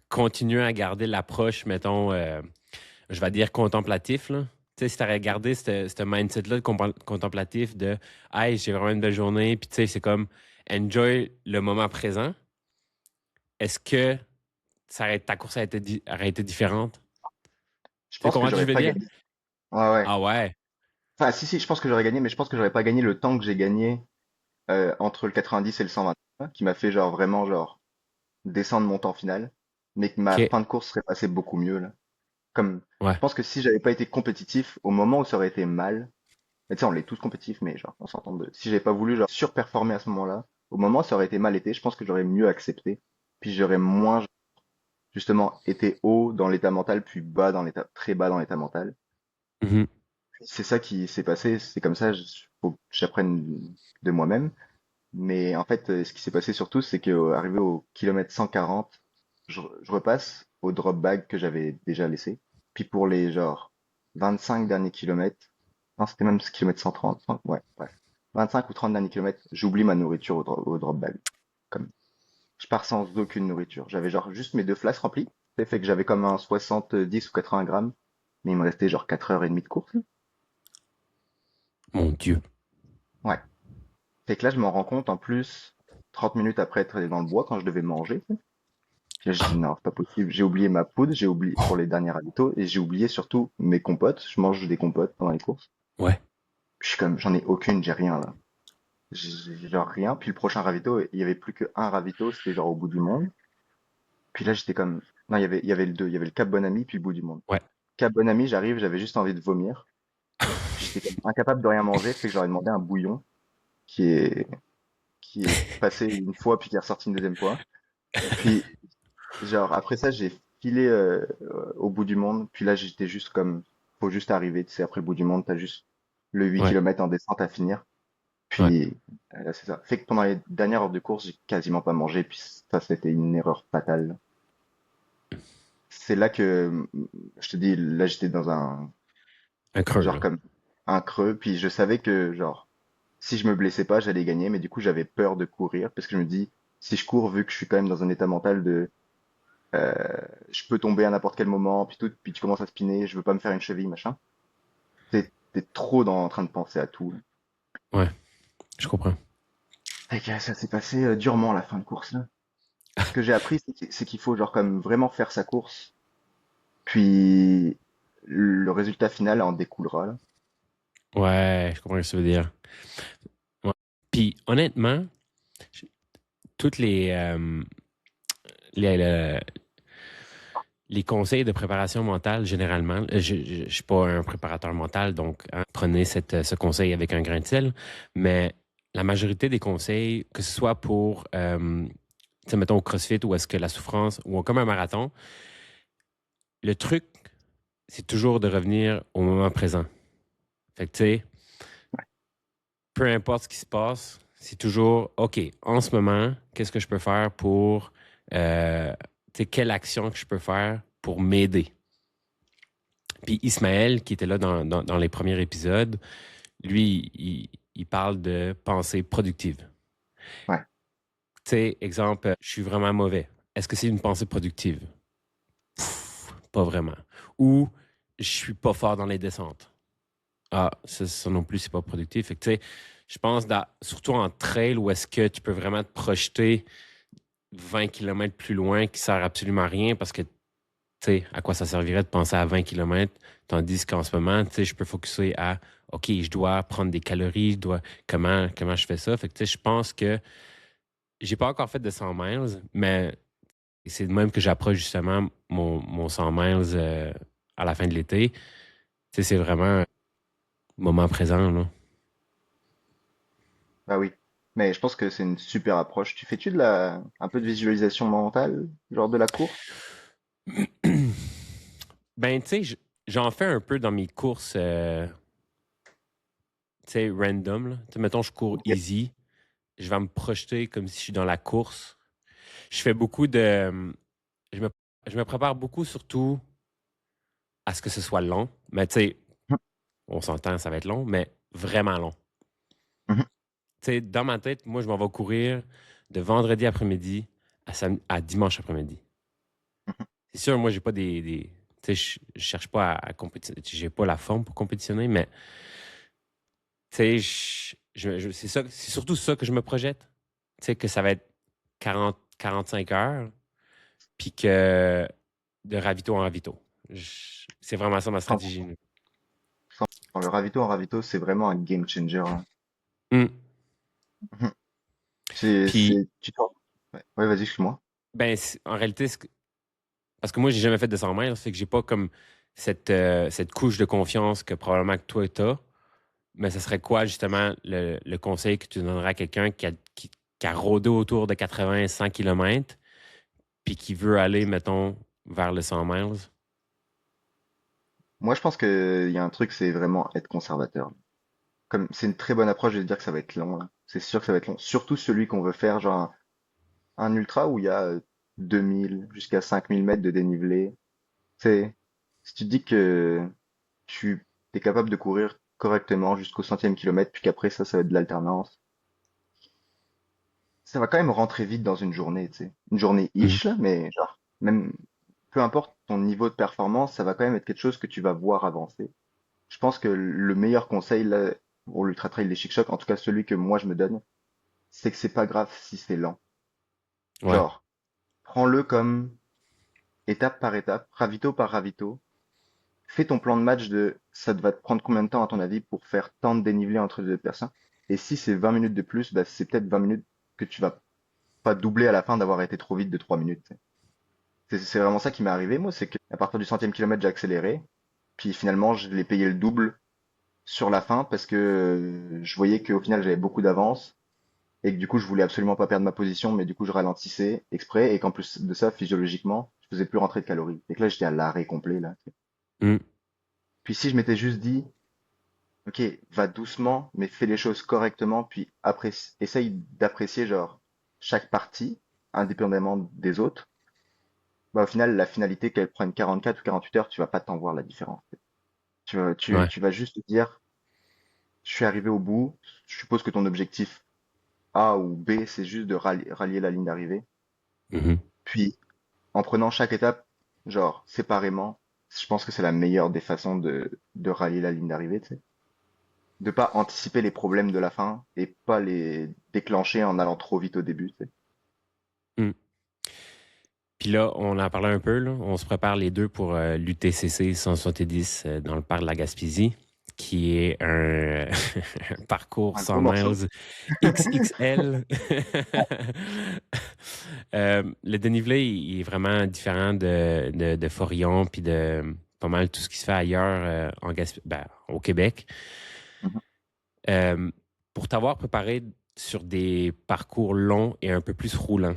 continué à garder l'approche, mettons, je vais dire contemplatif, là. Tu sais, si tu aurais gardé ce mindset-là de contemplatif de Hey, j'ai vraiment une belle journée, puis tu sais, c'est comme enjoy le moment présent, est-ce que ta course aurait été différente? Je Tu pense que comprends ce que je j'aurais veux pas dire? gagné. Ouais, ouais. Ah ouais, Enfin, si, si, je pense que j'aurais gagné, mais je pense que j'aurais pas gagné le temps que j'ai gagné entre le 90 et le 120, qui m'a fait genre vraiment genre descendre mon temps final, mais que ma ok, fin de course serait passée beaucoup mieux là. Comme, je ouais, pense que si j'avais pas été compétitif, au moment où ça aurait été mal, Mais tu sais, on l'est tous compétitifs, mais genre, on s'entend de. Si j'avais pas voulu genre surperformer à ce moment-là, au moment ça aurait été mal été, je pense que j'aurais mieux accepté. Puis j'aurais moins justement été haut dans l'état mental, puis bas dans l'état très bas dans l'état mental. Mhm. C'est ça qui s'est passé, c'est comme ça, faut que j'apprenne de moi-même. Mais en fait, ce qui s'est passé surtout, c'est qu'arrivé au kilomètre 140, je repasse au drop bag que j'avais déjà laissé. Puis pour les genre 25 derniers kilomètres, non, c'était même ce kilomètre 130, ouais, bref. 25 ou 30 derniers kilomètres, j'oublie ma nourriture au drop bag. Comme, je pars sans aucune nourriture. J'avais genre juste mes deux flasques remplies. Ça fait que j'avais comme un 70 ou 80 grammes. Mais il me restait genre 4 heures et demie de course. Mon Dieu. Ouais. Fait que là, je m'en rends compte en plus 30 minutes après être allé dans le bois quand je devais manger. Puis là, je dis non, c'est pas possible. J'ai oublié ma poudre, j'ai oublié pour les derniers ravitaux et j'ai oublié surtout mes compotes. Je mange des compotes pendant les courses. Ouais. Puis je suis comme, j'en ai aucune, j'ai rien là. J'ai genre rien. Puis le prochain ravito, il y avait plus qu'un ravito, c'était genre au bout du monde. Puis là, j'étais comme, non, il y avait le deux, il y avait le Cap Bonami puis le bout du monde. Ouais. Cap Bonami, j'arrive, j'avais juste envie de vomir. Puis j'étais comme incapable de rien manger, fait que j'aurais demandé un bouillon qui est, qui est passé une fois puis qui est ressorti une deuxième fois. Puis genre, après ça, j'ai filé au bout du monde. Puis là, j'étais juste comme, faut juste arriver. Tu sais, après le bout du monde, t'as juste le 8 Ouais. kilomètres en descente à finir. Ouais. Puis là, c'est ça. Fait que pendant les dernières heures de course, j'ai quasiment pas mangé. Puis ça, c'était une erreur fatale. C'est là que, je te dis, là, j'étais dans un, Un creux, genre là. comme un creux. Puis je savais que, genre, si je me blessais pas, j'allais gagner. Mais du coup, j'avais peur de courir. Parce que je me dis, si je cours, vu que je suis quand même dans un état mental de Euh, je peux tomber à n'importe quel moment, puis tout, puis tu commences à spinner, je veux pas me faire une cheville, machin. T'es trop en train de penser à tout. Ouais. Je comprends. Et que ça s'est passé durement la fin de course là. Ce que j'ai appris, c'est qu'il faut genre comme vraiment faire sa course, puis le résultat final en découlera là. Ouais, je comprends ce que tu veux dire. Ouais. Puis, honnêtement, je- toutes les, le- les conseils de préparation mentale, généralement, je ne suis pas un préparateur mental, donc hein, prenez ce conseil avec un grain de sel, mais la majorité des conseils, que ce soit pour, tu sais, mettons, au CrossFit, ou est-ce que la souffrance, ou comme un marathon, le truc, c'est toujours de revenir au moment présent. Fait que, tu sais, peu importe ce qui se passe, c'est toujours, OK, en ce moment, qu'est-ce que je peux faire pour, tu sais, quelle action que je peux faire pour m'aider? Puis Ismaël, qui était là dans les premiers épisodes, lui, il parle de pensée productive. Ouais, Tu sais, exemple, je suis vraiment mauvais. Est-ce que c'est une pensée productive? Pas vraiment. Ou je suis pas fort dans les descentes. Ah, ça non plus, c'est pas productif. Fait que, tu sais, je pense, surtout en trail, où est-ce que tu peux vraiment te projeter 20 kilomètres plus loin qui sert absolument à rien parce que, tu sais, à quoi ça servirait de penser à 20 kilomètres, tandis qu'en ce moment, tu sais, je peux focuser à, OK, je dois prendre des calories, comment je fais ça. Fait que, tu sais, je pense que j'ai pas encore fait de 100 miles, mais c'est de même que j'approche justement mon 100 miles à la fin de l'été. Tu sais, c'est vraiment moment présent, là. bah oui. Mais je pense que c'est une super approche. Tu fais-tu un peu de visualisation mentale, genre de la course? Ben, tu sais, j'en fais un peu dans mes courses, tu sais, random, là. Tu sais, mettons, je cours Ok. easy. Je vais me projeter comme si je suis dans la course. Je fais beaucoup de. Je me, je me prépare beaucoup, surtout, à ce que ce soit long. Mais tu sais, on s'entend, ça va être long, mais vraiment long. Mhm. Tu sais, dans ma tête, moi, je m'en vais courir de vendredi après-midi à dimanche après-midi. C'est sûr, moi, j'ai pas tu sais, je cherche pas à compétitionner. J'ai pas la forme pour compétitionner, mais tu sais, c'est ça, c'est surtout ça que je me projette. Tu sais, que ça va être 45 heures, puis que de ravito en ravito. C'est vraiment ça ma stratégie. 100%. Le ravito en ravito, c'est vraiment un game changer, hein. Hum. Mhm. Puis, Tu t'en- Ouais, ouais, vas-y, excuse-moi. ben, en réalité, parce que moi, j'ai jamais fait de 100 miles, fait que j'ai pas comme cette couche de confiance que probablement que toi, t'as. Mais ce serait quoi, justement, le conseil que tu donnerais à quelqu'un qui a rôdé autour de 80-100 km, puis qui veut aller, mettons, vers le 100 miles? Moi, je pense qu'il y a un truc, c'est vraiment être conservateur. Comme c'est une très bonne approche de dire que ça va être long, là. C'est sûr que ça va être long. Surtout celui qu'on veut faire, genre un ultra où il y a 2000 jusqu'à 5000 mètres de dénivelé. C'est, si tu te dis que tu es capable de courir correctement jusqu'au centième kilomètre, puis qu'après ça va être de l'alternance, ça va quand même rentrer vite dans une journée, tu sais. Une journée Mhm. ish, là, mais genre, même, peu importe ton niveau de performance, ça va quand même être quelque chose que tu vas voir avancer. Je pense que le meilleur conseil, là, pour l'Ultra Trail des Chic-Chocs, en tout cas celui que moi je me donne, c'est que c'est pas grave si c'est lent. Ouais. Genre, prends-le comme étape par étape, ravito par ravito. Fais ton plan de match de ça va te prendre combien de temps à ton avis pour faire tant de dénivelé entre les deux personnes. Et si c'est 20 minutes de plus, bah, c'est peut-être 20 minutes que tu vas pas doubler à la fin d'avoir été trop vite de 3 minutes. C'est vraiment ça qui m'est arrivé, moi, c'est qu'à partir du centième kilomètre, j'ai accéléré. Puis finalement, je l'ai payé le double sur la fin parce que je voyais qu'au final, j'avais beaucoup d'avance et que du coup, je voulais absolument pas perdre ma position, mais du coup, je ralentissais exprès et qu'en plus de ça, physiologiquement, je faisais plus rentrer de calories. Et que là, j'étais à l'arrêt complet, là. Mhm. Puis si je m'étais juste dit, ok, va doucement, mais fais les choses correctement, puis essaye d'apprécier, genre, chaque partie, indépendamment des autres, bah, au final, la finalité, qu'elle prenne 44 ou 48 heures, tu vas pas t'en voir la différence. Ouais. Tu vas juste te dire, je suis arrivé au bout, je suppose que ton objectif A ou B, c'est juste de rallier la ligne d'arrivée. Mhm. Puis, en prenant chaque étape, genre, séparément, je pense que c'est la meilleure des façons de rallier la ligne d'arrivée, tu sais. De pas anticiper les problèmes de la fin et pas les déclencher en allant trop vite au début, tu sais. Mhm. Puis là, on en parlait un peu, là. On se prépare les deux pour l'UTCC 170 dans le parc de la Gaspésie, qui est un, un parcours Un 100 gros morceau. miles XXL. Le dénivelé il est vraiment différent de Forillon, puis de pas mal tout ce qui se fait ailleurs au Québec. Mhm. Euh, pour t'avoir préparé sur des parcours longs et un peu plus roulants,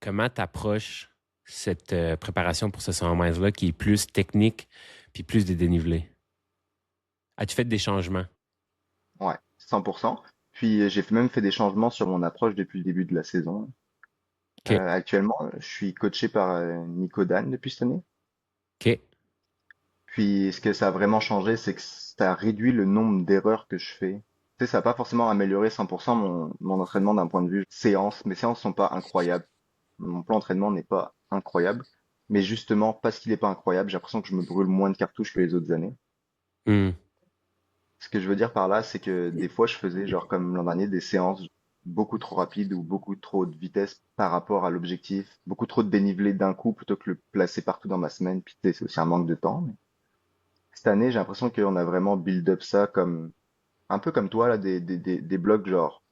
comment t'approches cette préparation pour ce 100 miles-là qui est plus technique puis plus des dénivelés? As-tu fait des changements? Ouais, 100%. Puis j'ai même fait des changements sur mon approche depuis le début de la saison. OK. Actuellement, je suis coaché par Nico Dan depuis cette année. OK. Puis ce que ça a vraiment changé, c'est que ça a réduit le nombre d'erreurs que je fais. Tu sais, ça n'a pas forcément amélioré 100% mon entraînement d'un point de vue séance. Mes séances sont pas incroyables. Mon plan d'entraînement n'est pas incroyable. Mais justement, parce qu'il n'est pas incroyable, j'ai l'impression que je me brûle moins de cartouches que les autres années. Hmm. Ce que je veux dire par là, c'est que des fois, je faisais, genre comme l'an dernier, des séances beaucoup trop rapides ou beaucoup trop de vitesse par rapport à l'objectif, beaucoup trop de dénivelé d'un coup plutôt que le placer partout dans ma semaine. Puis tu sais, c'est aussi un manque de temps. Mais cette année, j'ai l'impression qu'on a vraiment build up ça comme, un peu comme toi, là, des blocs genre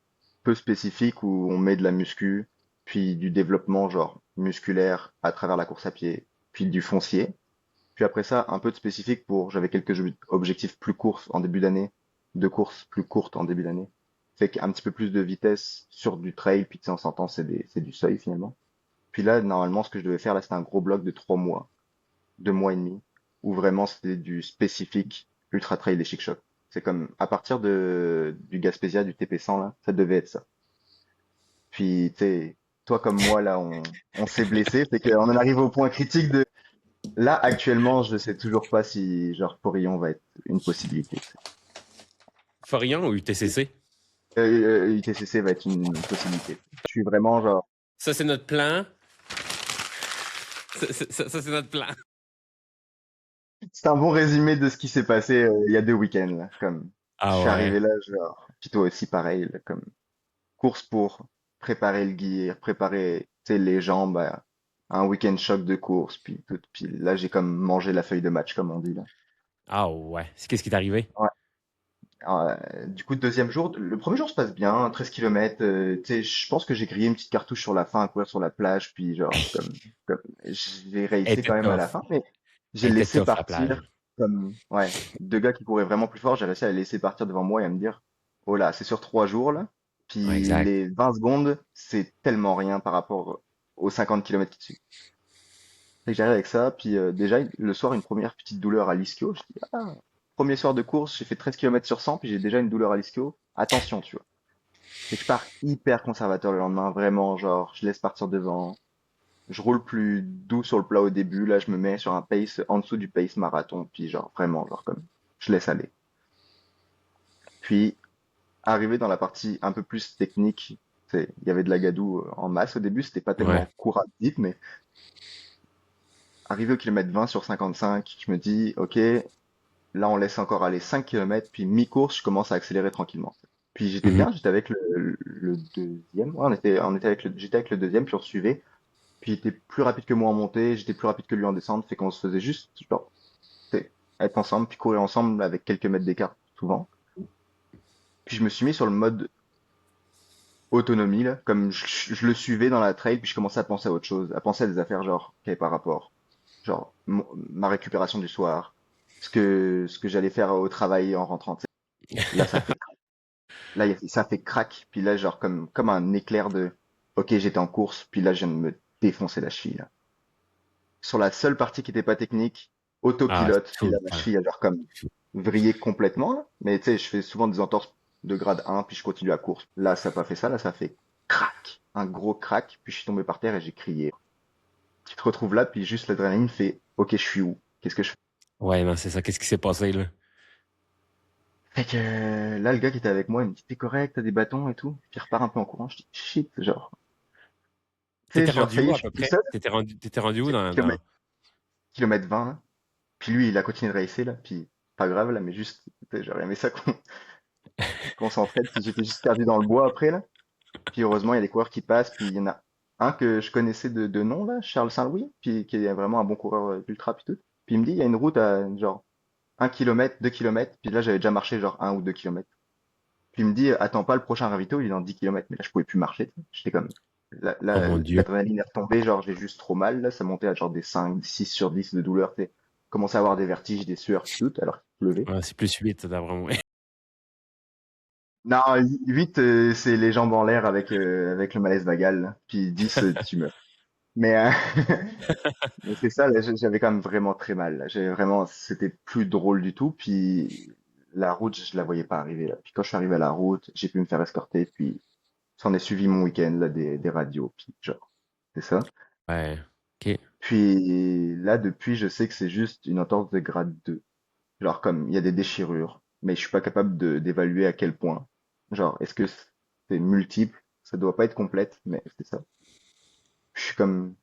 peu spécifiques où on met de la muscu, puis du développement genre musculaire à travers la course à pied, puis du foncier. Puis après ça, un peu de spécifique pour, j'avais quelques objectifs plus courts en début d'année, de courses plus courtes en début d'année. Fait qu'un petit peu plus de vitesse sur du trail, puis tu sais, on s'entend, c'est du seuil finalement. Puis là, normalement, ce que je devais faire, là, c'était un gros bloc de 3 mois, 2 mois et demi, où vraiment c'était du spécifique ultra trail et chic choc. C'est comme, à partir du Gaspésia, du TP100, là, ça devait être ça. Puis, tu sais, toi comme moi, là, on s'est blessé, c'est qu'on en arrive au point critique de là, actuellement, je sais toujours pas si genre Porillon va être une possibilité. Tu sais. Forillon ou UTCC? UTCC va être une possibilité. Je suis vraiment genre. Ça, c'est notre plan. Ça, c'est notre plan. C'est un bon résumé de ce qui s'est passé il y a 2 week-ends. Là, comme je Ah suis ouais. arrivé là, genre. Puis toi aussi, pareil, là, comme course pour préparer le gear, préparer, tu sais, les jambes à un week-end choc de course. Puis tout. Puis là, j'ai comme mangé la feuille de match, comme on dit là. Ah ouais. C'est qu'est-ce qui est arrivé? Ouais. Du coup, deuxième jour, le premier jour se passe bien, 13 km. Tu sais, je pense que j'ai grillé une petite cartouche sur la fin à courir sur la plage, puis genre, comme j'ai Elle réussi était quand même à la tough. fin, mais j'ai Elle était laissé tough, la partir. plage. comme, ouais, deux gars qui couraient vraiment plus fort, j'ai réussi à les laisser partir devant moi et à me dire, oh là, c'est sur 3 jours, là. Ouais, Puis exact. les 20 secondes, c'est tellement rien par rapport aux 50 kilomètres qui suivent. Fait que j'arrive avec ça, puis déjà, le soir, une première petite douleur à l'ischio. Je dis, ah, premier soir de course, j'ai fait 13 kilomètres sur 100, puis j'ai déjà une douleur à l'ischio. Attention, tu vois. Fait que je pars hyper conservateur le lendemain, vraiment, genre, je laisse partir devant. Je roule plus doux sur le plat au début. Là, je me mets sur un pace en dessous du pace marathon. Puis genre, vraiment, genre comme, je laisse aller. Puis, arrivé dans la partie un peu plus technique, il y avait de la gadoue en masse au début. C'était pas Ouais. tellement courant deep, mais arrivé au kilomètre 20 sur 55, je me dis, OK, là, on laisse encore aller 5 kilomètres. Puis, mi-course, je commence à accélérer tranquillement. Puis, j'étais Mhm. bien, j'étais avec le deuxième. Ouais, j'étais avec le deuxième, puis on se suivait. Puis il était plus rapide que moi en montée, j'étais plus rapide que lui en descente, fait qu'on se faisait juste, genre, être ensemble, puis courir ensemble avec quelques mètres d'écart, souvent. Puis je me suis mis sur le mode autonomie, là, comme je le suivais dans la trail, puis je commençais à penser à autre chose, à penser à des affaires, genre, qui n'avaient pas rapport. Genre, ma récupération du soir, ce que j'allais faire au travail en rentrant, tu sais. Là, ça fait, là, ça fait crack, puis là, genre, comme un éclair de, ok, j'étais en course, puis là, je viens de me défoncer la cheville, là. Sur la seule partie qui était pas technique, Ah, autopilote, puis tout là, le ma temps. cheville a genre comme vrillé complètement, là. Mais tu sais, je fais souvent des entorses de grade 1, puis je continue la course. Là, ça n'a pas fait ça, là, ça fait crac, un gros crack, puis je suis tombé par terre et j'ai crié. Tu te retrouves là, puis juste l'adrénaline fait, ok, je suis où? Qu'est-ce que je fais? Ouais, non, c'est ça. Qu'est-ce qui s'est passé, là? Fait que là, le gars qui était avec moi, il me dit, t'es correct, t'as des bâtons et tout. Puis il repart un peu en courant, je dis, shit, genre, tu sais, T'étais genre, rendu ça y où est, à je suis peu tout près? seul, T'étais rendu où dans... kilomètre 20, là. Puis lui, il a continué de racer, là, puis pas grave, là, mais juste, tu sais, j'aurais aimé ça qu'on s'entraide, puis j'étais juste perdu dans le bois après, là. Puis heureusement, il y a des coureurs qui passent, puis il y en a un que je connaissais de nom, là, Charles Saint-Louis, puis qui est vraiment un bon coureur d'ultra, puis tout. Puis il me dit, il y a une route à genre 1 kilomètre, 2 kilomètres, puis là, j'avais déjà marché genre 1 ou 2 kilomètres. Puis il me dit, attends pas le prochain ravito, il est dans 10 kilomètres, mais là, je pouvais plus marcher, tu sais. J'étais comme, Oh mon Dieu. l'adrénaline est retombée, genre, j'ai juste trop mal, là, ça montait à genre des 5, 6 sur 10 de douleur, tu sais. Commençais à avoir des vertiges, des sueurs, puis tout, alors qu'il pleuvait. Ouais, c'est plus 8, d'après moi. Non, 8, c'est les jambes en l'air avec le malaise vagal, là. Puis 10, tu meurs. Mais, mais c'est ça, là, j'avais quand même vraiment très mal, là. J'avais vraiment, c'était plus drôle du tout. Puis la route, je la voyais pas arriver, là. Puis quand je suis arrivé à la route, j'ai pu me faire escorter. Puis s'en est suivi mon week-end, là, des radios. Puis genre, c'est ça. Ouais. OK. Puis là, depuis, je sais que c'est juste une entorse de grade 2. Genre comme, il y a des déchirures. Mais je suis pas capable d'évaluer à quel point. Genre, est-ce que c'est multiple? Ça doit pas être complète, mais c'est ça. Je suis comme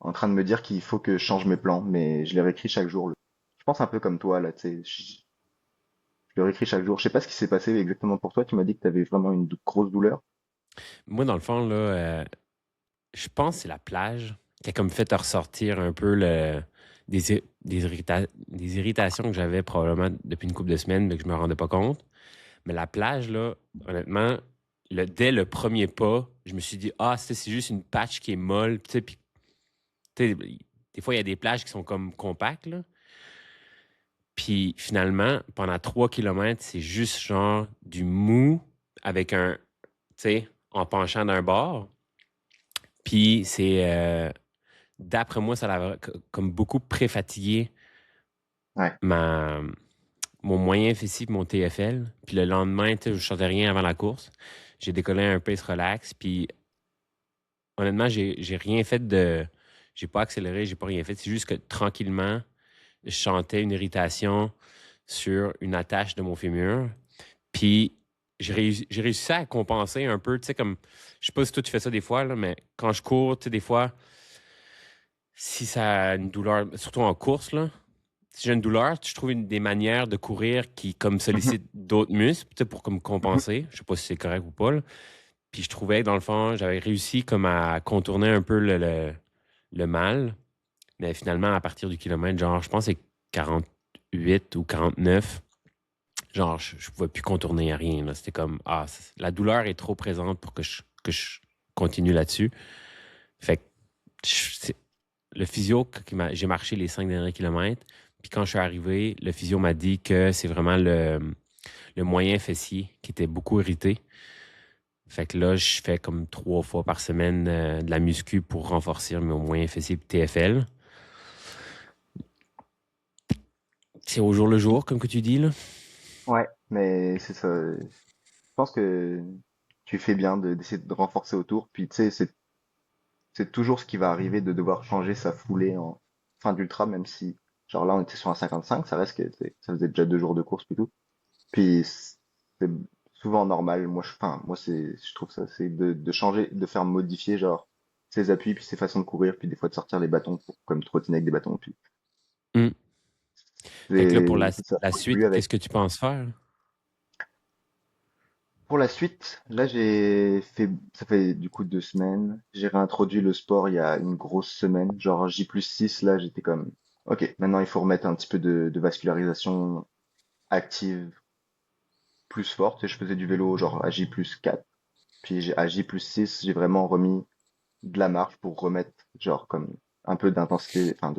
en train de me dire qu'il faut que je change mes plans, mais je les réécris chaque jour. Je pense un peu comme toi, là, tu sais, je le réécris chaque jour. Je sais pas ce qui s'est passé exactement pour toi. Tu m'as dit que tu avais vraiment une grosse douleur. Moi, dans le fond, là, je pense que c'est la plage qui a comme fait ressortir un peu des irritations que j'avais probablement depuis une couple de semaines, mais que je me rendais pas compte. Mais la plage, là, honnêtement, dès le premier pas, je me suis dit, ah, c'est juste une patch qui est molle. Tu sais, puis, tu sais, des fois, il y a des plages qui sont comme compactes, là. Puis finalement, pendant 3 kilomètres, c'est juste genre du mou avec tu sais, en penchant d'un bord. Puis d'après moi, ça l'a comme beaucoup préfatigué Ouais. ma, mon moyen fessier et mon TFL. Puis le lendemain, tu sais, je ne sortais rien avant la course. J'ai décollé un pace relax. Puis honnêtement, j'ai rien fait de. J'ai pas accéléré, j'ai pas rien fait. C'est juste que tranquillement, je sentais une irritation sur une attache de mon fémur. Puis j'ai réussi à compenser un peu, tu sais, comme, je sais pas si toi tu fais ça des fois, là, mais quand je cours, tu sais, des fois, si ça a une douleur, surtout en course, là, si j'ai une douleur, je trouve des manières de courir qui, comme, sollicitent d'autres muscles, tu sais, pour comme compenser. Je sais pas si c'est correct ou pas, là. Puis je trouvais que, dans le fond, j'avais réussi comme à contourner un peu le mal. Mais finalement, à partir du kilomètre, genre, je pense que c'est 48 ou 49. Genre, je pouvais plus contourner à rien, là. C'était comme, ah, la douleur est trop présente pour que je continue là-dessus. Fait que je- c'est- le physio, j'ai marché les 5 derniers kilomètres, Puis quand je suis arrivé, le physio m'a dit que c'est vraiment le moyen fessier qui était beaucoup irrité. Fait que là, je fais comme 3 fois par semaine de la muscu pour renforcer mon moyen fessier et TFL. C'est au jour le jour, comme que tu dis, là. Ouais, mais c'est ça. Je pense que tu fais bien d'essayer de renforcer autour. Puis tu sais, c'est toujours ce qui va arriver de devoir changer sa foulée en fin d'ultra, même si, genre là, on était sur un 55, ça reste que ça faisait déjà 2 jours de course plutôt. Puis c'est souvent normal. Moi, je trouve ça, c'est de changer, de faire modifier, genre, ses appuis, puis ses façons de courir, puis des fois de sortir les bâtons pour, comme trottiner avec des bâtons. Puis Hmm. Fait que là, pour c'est ça, la faut évoluer suite, avec. qu'est-ce que tu penses faire? Pour la suite, là, ça fait du coup 2 semaines. J'ai réintroduit le sport il y a une grosse semaine, genre J+6, là, j'étais comme, ok, maintenant il faut remettre un petit peu de vascularisation active plus forte. Et je faisais du vélo genre à J+4. Puis à J+6, j'ai vraiment remis de la marche pour remettre genre comme un peu d'intensité, enfin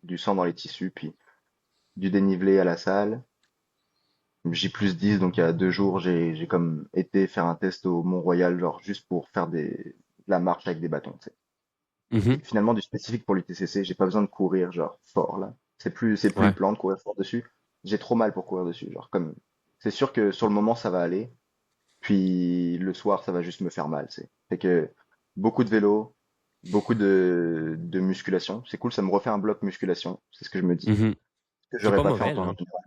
du sang dans les tissus, puis du dénivelé à la salle. J+10, donc il y a 2 jours, j'ai comme été faire un test au Mont-Royal, genre juste pour faire de la marche avec des bâtons, tu sais. Mhm. Finalement, du spécifique pour l'UTCC, j'ai pas besoin de courir genre fort là. C'est plus le Ouais. plan de courir fort dessus. J'ai trop mal pour courir dessus, genre comme c'est sûr que sur le moment ça va aller, puis le soir ça va juste me faire mal, c'est. Fait que beaucoup de vélo, beaucoup de musculation. C'est cool, ça me refait un bloc musculation, c'est ce que je me dis. Mhm. Que Qui est j'aurais pas pas fait en mauvais, temps là. général.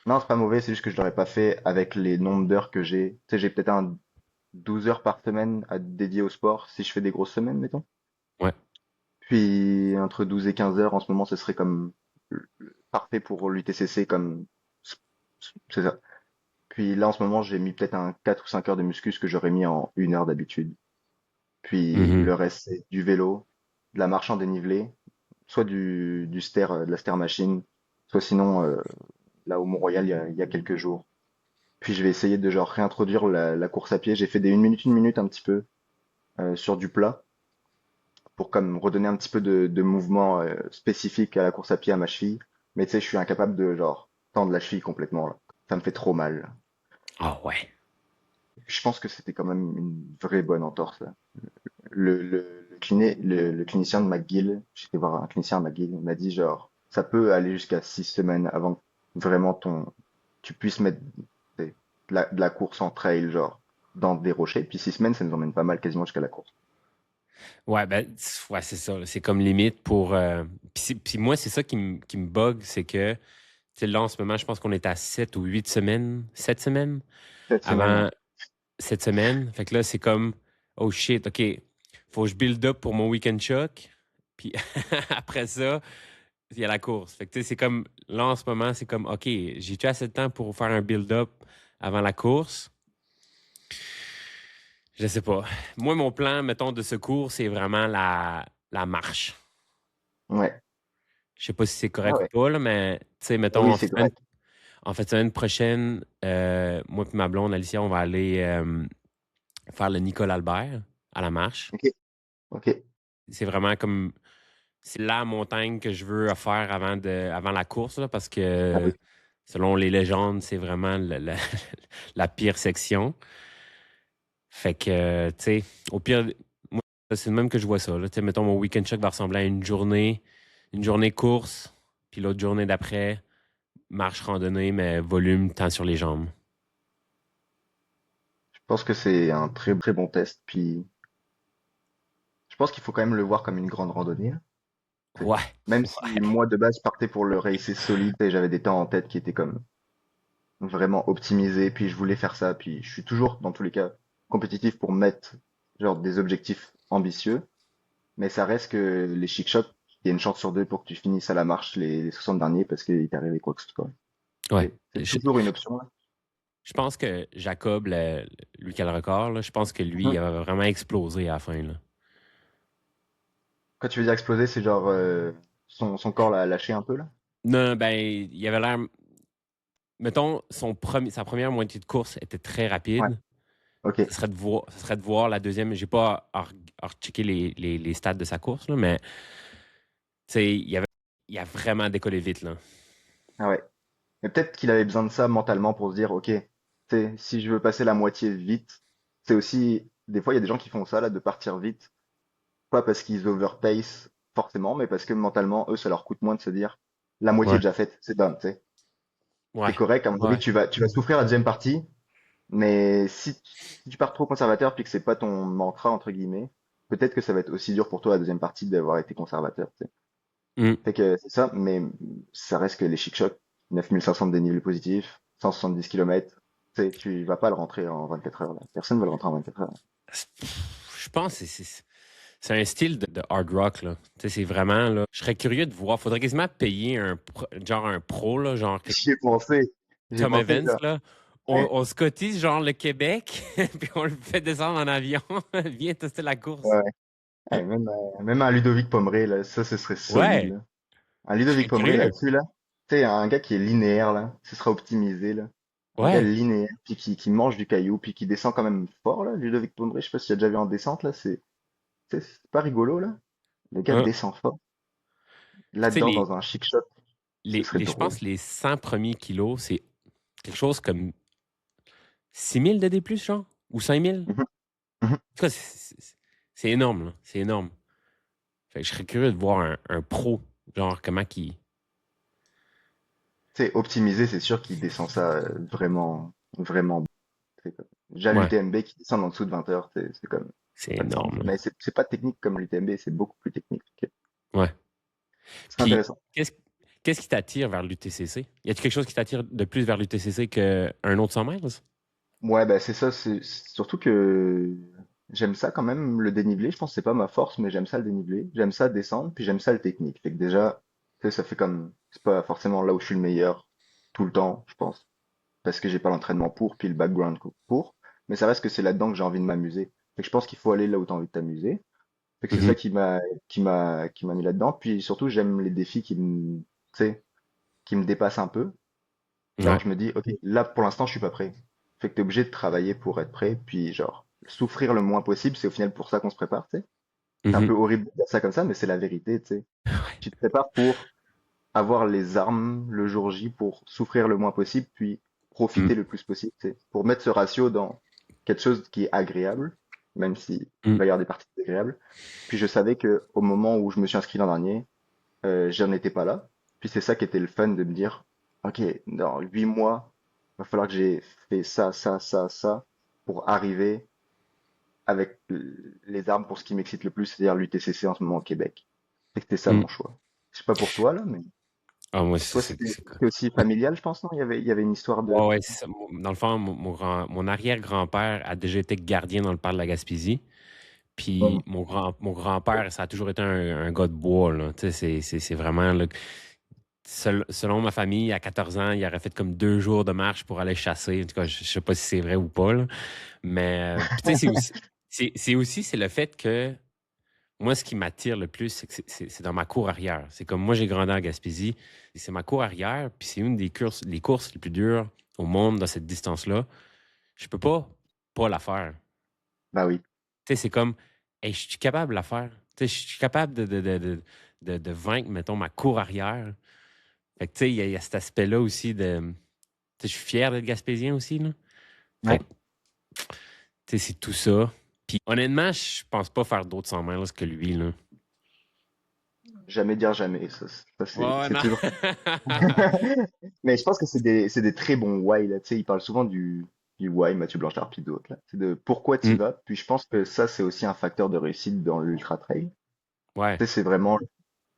Non, c'est pas mauvais, c'est juste que je l'aurais pas fait avec les nombres d'heures que j'ai. Tu sais, j'ai peut-être un 12 heures par semaine à dédier au sport si je fais des grosses semaines, mettons. Ouais. Puis entre 12 et 15 heures en ce moment, ce serait comme parfait pour l'UTCC comme c'est ça. Puis là en ce moment, j'ai mis peut-être un 4 ou 5 heures de muscu, ce que j'aurais mis en 1 heure d'habitude. Puis Mhm. le reste, c'est du vélo, de la marche en dénivelé, soit du stair, de la stair machine, soit sinon là au Mont-Royal il y a quelques jours. Puis je vais essayer de genre réintroduire la course à pied. J'ai fait des une minute un petit peu sur du plat pour comme redonner un petit peu de mouvement spécifique à la course à pied à ma cheville. Mais tu sais, je suis incapable de genre tendre la cheville complètement là. Ça me fait trop mal. Ah ouais. Je pense que c'était quand même une vraie bonne entorse là. Le clinicien de McGill, j'étais voir un clinicien à McGill, il m'a dit genre ça peut aller jusqu'à 6 semaines avant que vraiment tu puisses mettre de la course en trail genre dans des rochers. Puis 6 semaines, ça nous emmène pas mal quasiment jusqu'à la course. Ouais, ben, ouais, c'est ça, là. C'est comme limite pour. Puis moi, c'est ça qui me bug, c'est que, tu sais, là, en ce moment, je pense qu'on est à 7 ou 8 semaines. 7 semaines Cette semaine, ouais. avant cette semaine. Fait que là, c'est comme, oh shit, OK, faut que je build up pour mon week-end choc. Puis après ça, il y a la course. Fait que, tu sais, c'est comme, là, en ce moment, c'est comme, OK, j'ai-tu assez de temps pour faire un build-up avant la course? Je sais pas. Moi, mon plan, mettons, de secours, c'est vraiment la marche. Ouais. Je sais pas si c'est Ah correct ou ouais. pas, là, mais, tu sais, mettons, Oui, c'est correct. en fait, semaine prochaine, moi et ma blonde, Alicia, on va aller faire le Nicole Albert à la marche. Ok, ok. C'est vraiment comme, c'est la montagne que je veux faire avant la course, là, parce Ah que oui. selon les légendes, c'est vraiment la pire section. Fait que, tu sais, au pire, moi, c'est le même que je vois ça, là. Tu sais, mettons, mon week-end check va ressembler à une journée course, puis l'autre journée d'après, marche randonnée, mais volume, temps sur les jambes. Je pense que c'est un très très bon test. Puis je pense qu'il faut quand même le voir comme une grande randonnée, hein. C'est- Ouais, Même si ouais. moi de base je partais pour le racer solide et j'avais des temps en tête qui étaient comme vraiment optimisés, puis je voulais faire ça, puis je suis toujours dans tous les cas compétitif pour mettre genre des objectifs ambitieux, mais ça reste que les chic shots, il y a une chance sur deux pour que tu finisses à la marche les 60 derniers parce qu'il t'est arrivé quoi que ce soit. Ouais. C'est toujours une option, là. Je pense que Jacob, lui qui a le record, là, je pense que lui, il Mhm. a vraiment explosé à la fin, là. Quand tu veux dire exploser, c'est genre son corps l'a lâché un peu là? Non, ben, il avait l'air. Mettons, sa première moitié de course était très Ouais, rapide. ok. Ça serait de voir la deuxième. J'ai pas à rechecker les stats de sa course, là, mais tu sais, il a vraiment décollé vite, là. Ah ouais. Mais peut-être qu'il avait besoin de ça mentalement pour se dire, ok, tu sais, si je veux passer la moitié vite, c'est aussi, des fois, il y a des gens qui font ça, là, de partir vite, pas parce qu'ils overpace forcément, mais parce que mentalement, eux, ça leur coûte moins de se dire, la moitié est Ouais. déjà faite, c'est done, tu sais. C'est Ouais. correct, à mon avis, Ouais. tu vas souffrir la deuxième partie, mais si tu pars trop conservateur puis que c'est pas ton mantra, entre guillemets, peut-être que ça va être aussi dur pour toi la deuxième partie d'avoir été conservateur, tu sais. Mm. Fait que c'est ça, mais ça reste que les chic-chocs, 9500 de dénivelé positif, 170 km, tu sais, tu vas pas le rentrer en 24 heures, là. Personne va le rentrer en 24 heures. Je pense que c'est un style de hard rock, là. Tu sais, c'est vraiment, là. Je serais curieux de voir. Faudrait quasiment payer genre un pro, là, genre J'y ai pensé. J'ai Tom pensé, Evans, genre, là. ouais, On se cotise, genre le Québec, puis on le fait descendre en avion. Viens tester la ouais, course. ouais. Ouais, même un Ludovic Pomeré, là, ça, ce serait solide, Ouais, là. Un je Ludovic serais Pomeré curieux. là-dessus, là. Tu sais, un gars qui est linéaire, là. Ce sera optimisé, là. Un gars Ouais. linéaire, puis qui mange du caillou, puis qui descend quand même fort, là. Ludovic Pomeré, je sais pas si tu as déjà vu en descente, là. C'est pas rigolo, là. Le gars Hein. descend fort. Puis tu sais, Là-dedans, dans un chic shot, ce serait je pense drôle. que les 100 premiers kilos, c'est quelque chose comme 6 000 de D+, genre? Ou 5 000? Mhm, mhm. En tout cas, c'est énorme, là. C'est énorme. Fait que je serais curieux de voir un pro, genre, comment qui. Tu sais, optimisé, c'est sûr qu'il descend ça vraiment, vraiment. C'est comme... Déjà, Ouais, l'UTMB qui descend en dessous de 20 heures, c'est comme, ça c'est n'a pas de sens. énorme, là. Mais c'est pas technique comme l'UTMB, c'est beaucoup plus technique. Ok. Ouais. C'est Puis, intéressant. qu'est-ce qu'est-ce qui t'attire vers l'UTCC? Y a-t-il quelque chose qui t'attire de plus vers l'UTCC qu'un autre 100 miles? Ouais, bah c'est ça, c'est surtout que j'aime ça quand même, le dénivelé. Je pense que c'est pas ma force, mais j'aime ça le dénivelé. J'aime ça descendre, puis j'aime ça le technique. Fait que déjà, tu sais, ça fait comme, c'est pas forcément là où je suis le meilleur tout le temps, je pense, parce que j'ai pas l'entraînement pour, puis le background pour, mais ça reste que c'est là-dedans que j'ai envie de m'amuser. Fait que je pense qu'il faut aller là où t'as envie de t'amuser. Fait que c'est ça Mhm. qui m'a mis là-dedans. Puis surtout, j'aime les défis tu sais, qui me dépassent un peu. Genre, Ouais. je me dis, ok, là, pour l'instant, je suis pas prêt. Fait que t'es obligé de travailler pour être prêt, puis genre, souffrir le moins possible, c'est au final pour ça qu'on se prépare, tu sais. C'est un peu Mhm. horrible de dire ça comme ça, mais c'est la vérité, tu sais. Tu te prépares pour avoir les armes le jour J pour souffrir le moins possible, puis Mm. profiter le plus possible, tu sais. Pour mettre ce ratio dans quelque chose qui est agréable, même si il Mm. va y avoir des parties désagréables. Puis je savais que au moment où je me suis inscrit l'an dernier, j'en étais pas là. Puis c'est ça qui était le fun de me dire, ok, dans 8 mois, va falloir que j'ai fait ça, ça, ça, ça, pour arriver avec les armes pour ce qui m'excite le plus, c'est-à-dire l'UTCC en ce moment au Québec. C'était ça Mm. mon choix. Je sais pas pour toi là, mais Ah, moi, toi c'était aussi familial, je pense, non? Il y avait une histoire de. ouais, ouais, c'est ça. Dans le fond, mon arrière-grand-père a déjà été gardien dans le parc de la Gaspésie. Puis Hum, mon grand-père, ça a toujours été un gars de bois, là. Tu sais, c'est vraiment, là, selon ma famille, à 14 ans, il aurait fait comme 2 jours de marche pour aller chasser. En tout cas, je sais pas si c'est vrai ou pas, là. Mais, puis tu sais, c'est le fait que moi, ce qui m'attire le plus, c'est que c'est dans ma cour arrière. C'est comme moi, j'ai grandi en Gaspésie, et c'est ma cour arrière, puis c'est une des les courses les plus dures au monde dans cette distance-là. Je peux pas la faire. Bah oui. Tu sais, c'est comme, hey, je suis capable de la faire. Tu sais, je suis capable de vaincre, mettons, ma cour arrière. Fait que, tu sais, il y a cet aspect-là aussi de. Tu sais, je suis fier d'être Gaspésien aussi, là. Fait Ouais. que, tu sais, c'est tout ça. Puis, honnêtement, je pense pas faire d'autres 100 miles que lui, là. Jamais dire jamais. Ça, Ouais, c'est ouais, c'est non. toujours. Mais je pense que c'est des très bons why, là. Tu sais, il parle souvent du why, Mathieu Blanchard, puis d'autres, là. C'est de pourquoi tu Mm, vas. Puis je pense que ça, c'est aussi un facteur de réussite dans l'ultra trail. ouais, Tu sais, c'est vraiment,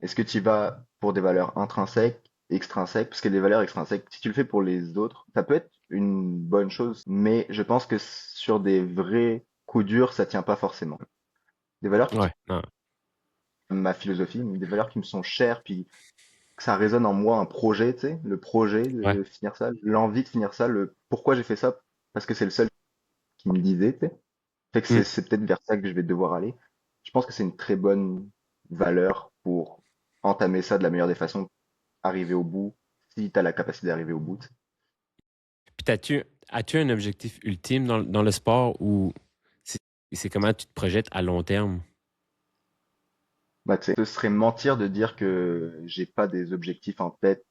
est-ce que tu vas pour des valeurs intrinsèques, extrinsèques? Parce que les valeurs extrinsèques, si tu le fais pour les autres, ça peut être une bonne chose, mais je pense que sur des vrais coups durs, ça tient pas forcément. Des valeurs qui, ouais, non, ma philosophie, mais des valeurs qui me sont chères, puis que ça résonne en moi un projet, tu sais, le projet ouais. de finir ça, l'envie de finir ça, le pourquoi j'ai fait ça, parce que c'est le seul qui me disait, tu sais. Fait que c'est Mm. c'est peut-être vers ça que je vais devoir aller. Je pense que c'est une très bonne valeur pour entamer ça de la meilleure des façons, arriver au bout, si tu as la capacité d'arriver au bout. Tu sais. Puis, as-tu un objectif ultime dans le sport ou c'est comment tu te projettes à long terme? Bah, tu sais, ce serait mentir de dire que j'ai pas des objectifs en tête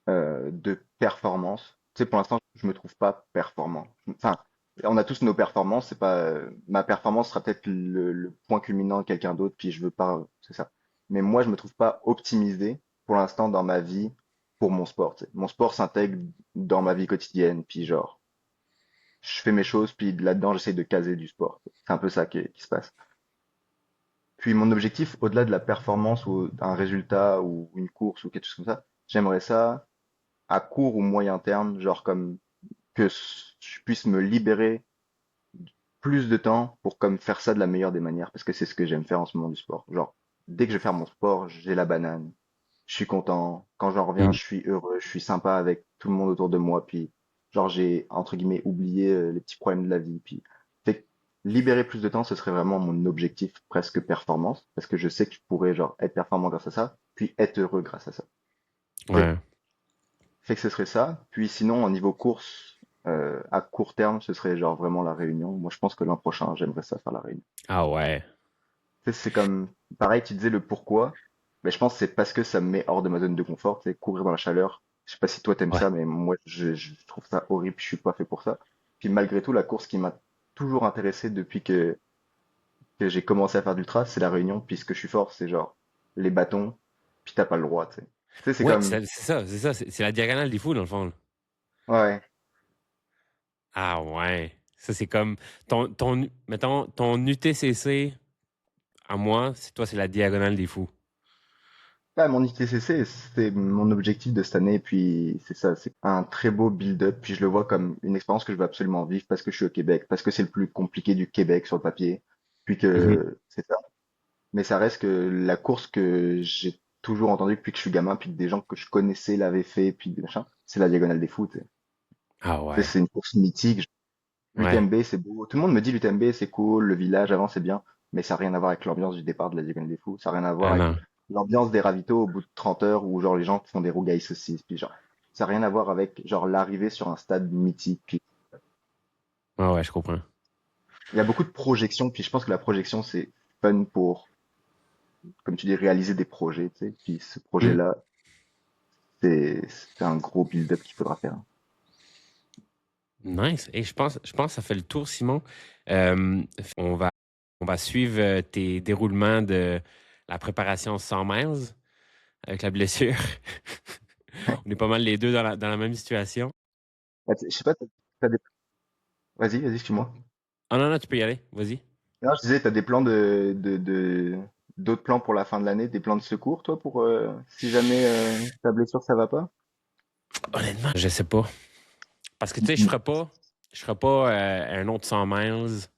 de performance. Tu sais, pour l'instant, je me trouve pas performant. Enfin, on a tous nos performances. C'est pas ma performance sera peut-être le point culminant de quelqu'un d'autre. Puis je veux pas, c'est ça. Mais moi, je me trouve pas optimisé pour l'instant dans ma vie pour mon sport. Tu sais. Mon sport s'intègre dans ma vie quotidienne. Puis genre, je fais mes choses. Puis là-dedans, j'essaie de caser du sport. C'est un peu ça qui se passe. Puis mon objectif, au-delà de la performance ou d'un résultat ou une course ou quelque chose comme ça, j'aimerais ça à court ou moyen terme, genre comme je puisse me libérer plus de temps pour comme faire ça de la meilleure des manières, parce que c'est ce que j'aime faire en ce moment du sport. Genre, dès que je vais faire mon sport, j'ai la banane, je suis content, quand j'en reviens, Mm. je suis heureux, je suis sympa avec tout le monde autour de moi, puis genre j'ai entre guillemets oublié les petits problèmes de la vie, puis fait que libérer plus de temps, ce serait vraiment mon objectif presque performance, parce que je sais que je pourrais genre être performant grâce à ça, puis être heureux grâce à ça. Fait Ouais. Fait que ce serait ça. Puis sinon, au niveau course, à court terme, ce serait genre vraiment la Réunion. Moi, je pense que l'an prochain, j'aimerais ça faire la Réunion. Ah ouais. Tu sais, c'est comme, pareil, tu disais le pourquoi. Mais je pense que c'est parce que ça me met hors de ma zone de confort. Tu sais, courir dans la chaleur. Je sais pas si toi t'aimes Ouais. ça, mais moi, je trouve ça horrible. Je suis pas fait pour ça. Puis malgré tout, la course qui m'a toujours intéressé depuis que j'ai commencé à faire d'ultra, c'est la Réunion. Puis ce que je suis fort, c'est genre les bâtons. Puis t'as pas le droit, tu sais. Tu sais, c'est Ouais, comme, c'est ça, c'est ça. C'est la diagonale des fous, dans le fond, là. ouais, Ah ouais. Ça, c'est comme mettons, ton UTCC à moi, c'est toi, c'est la diagonale des fous. bah, mon ITCC, c'est mon objectif de cette année, puis c'est ça, c'est un très beau build-up, puis je le vois comme une expérience que je veux absolument vivre parce que je suis au Québec, parce que c'est le plus compliqué du Québec sur le papier, puis Mhm. que c'est ça. Mais ça reste que la course que j'ai toujours entendue depuis que je suis gamin, puis que des gens que je connaissais l'avaient fait, puis des machins, c'est la Diagonale des Fous, tu sais. Ah Tu sais, ouais. c'est une course mythique. Ouais. L'UTMB, c'est beau. Tout le monde me dit l'UTMB, c'est cool, le village avant, c'est bien, mais ça n'a rien à voir avec l'ambiance du départ de la Diagonale des Fous. Ça n'a rien à voir Ah avec non. l'ambiance des ravitaux au bout de 30 heures où genre les gens font des rougailles saucisses. Puis genre, ça n'a rien à voir avec genre l'arrivée sur un stade mythique. Puis Ouais, ouais, je comprends. il y a beaucoup de projections. Puis je pense que la projection, c'est fun pour, comme tu dis, réaliser des projets. Tu sais. Puis ce Mm. projet-là, c'est un gros build-up qu'il faudra faire. Nice. Et je pense que ça fait le tour, Simon. Euh, on va, on va suivre tes déroulements de la préparation 100 miles avec la blessure. On est pas mal les deux dans la même situation. Ah, je sais pas, vas-y, vas-y, suis-moi. Ah non, non, tu peux y aller. Vas-y. Non, je disais, t'as des plans d'autres plans pour la fin de l'année, des plans de secours, toi, pour si jamais ta blessure ça va pas? Honnêtement, je sais pas. Parce que tu sais, Mhm. je ferais pas un autre 100 miles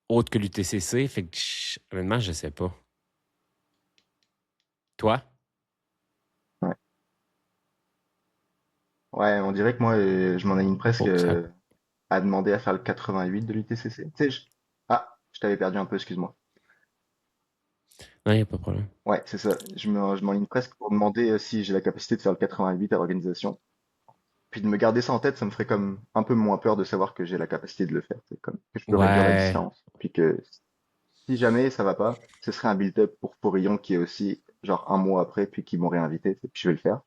autre que l'UTCC. Fait que honnêtement, je sais pas. Toi? Ouais. Ouais, on dirait que moi, je m'en aligne presque Oh, ça. à demander à faire le 88 de l'UTCC. Tu sais, ah, je t'avais perdu un peu, excuse-moi. Non, y a pas de problème. Ouais, c'est ça. Je m'enligne presque pour demander si j'ai la capacité de faire le 88 à l'organisation. Puis de me garder ça en tête, ça me ferait comme un peu moins peur de savoir que j'ai la capacité de le faire. C'est comme que je peux réduire la Ouais. distance. Puis que si jamais ça va pas, ce serait un build-up pour Forillon qui est aussi genre un mois après, puis qui m'ont réinvité, puis je vais le faire.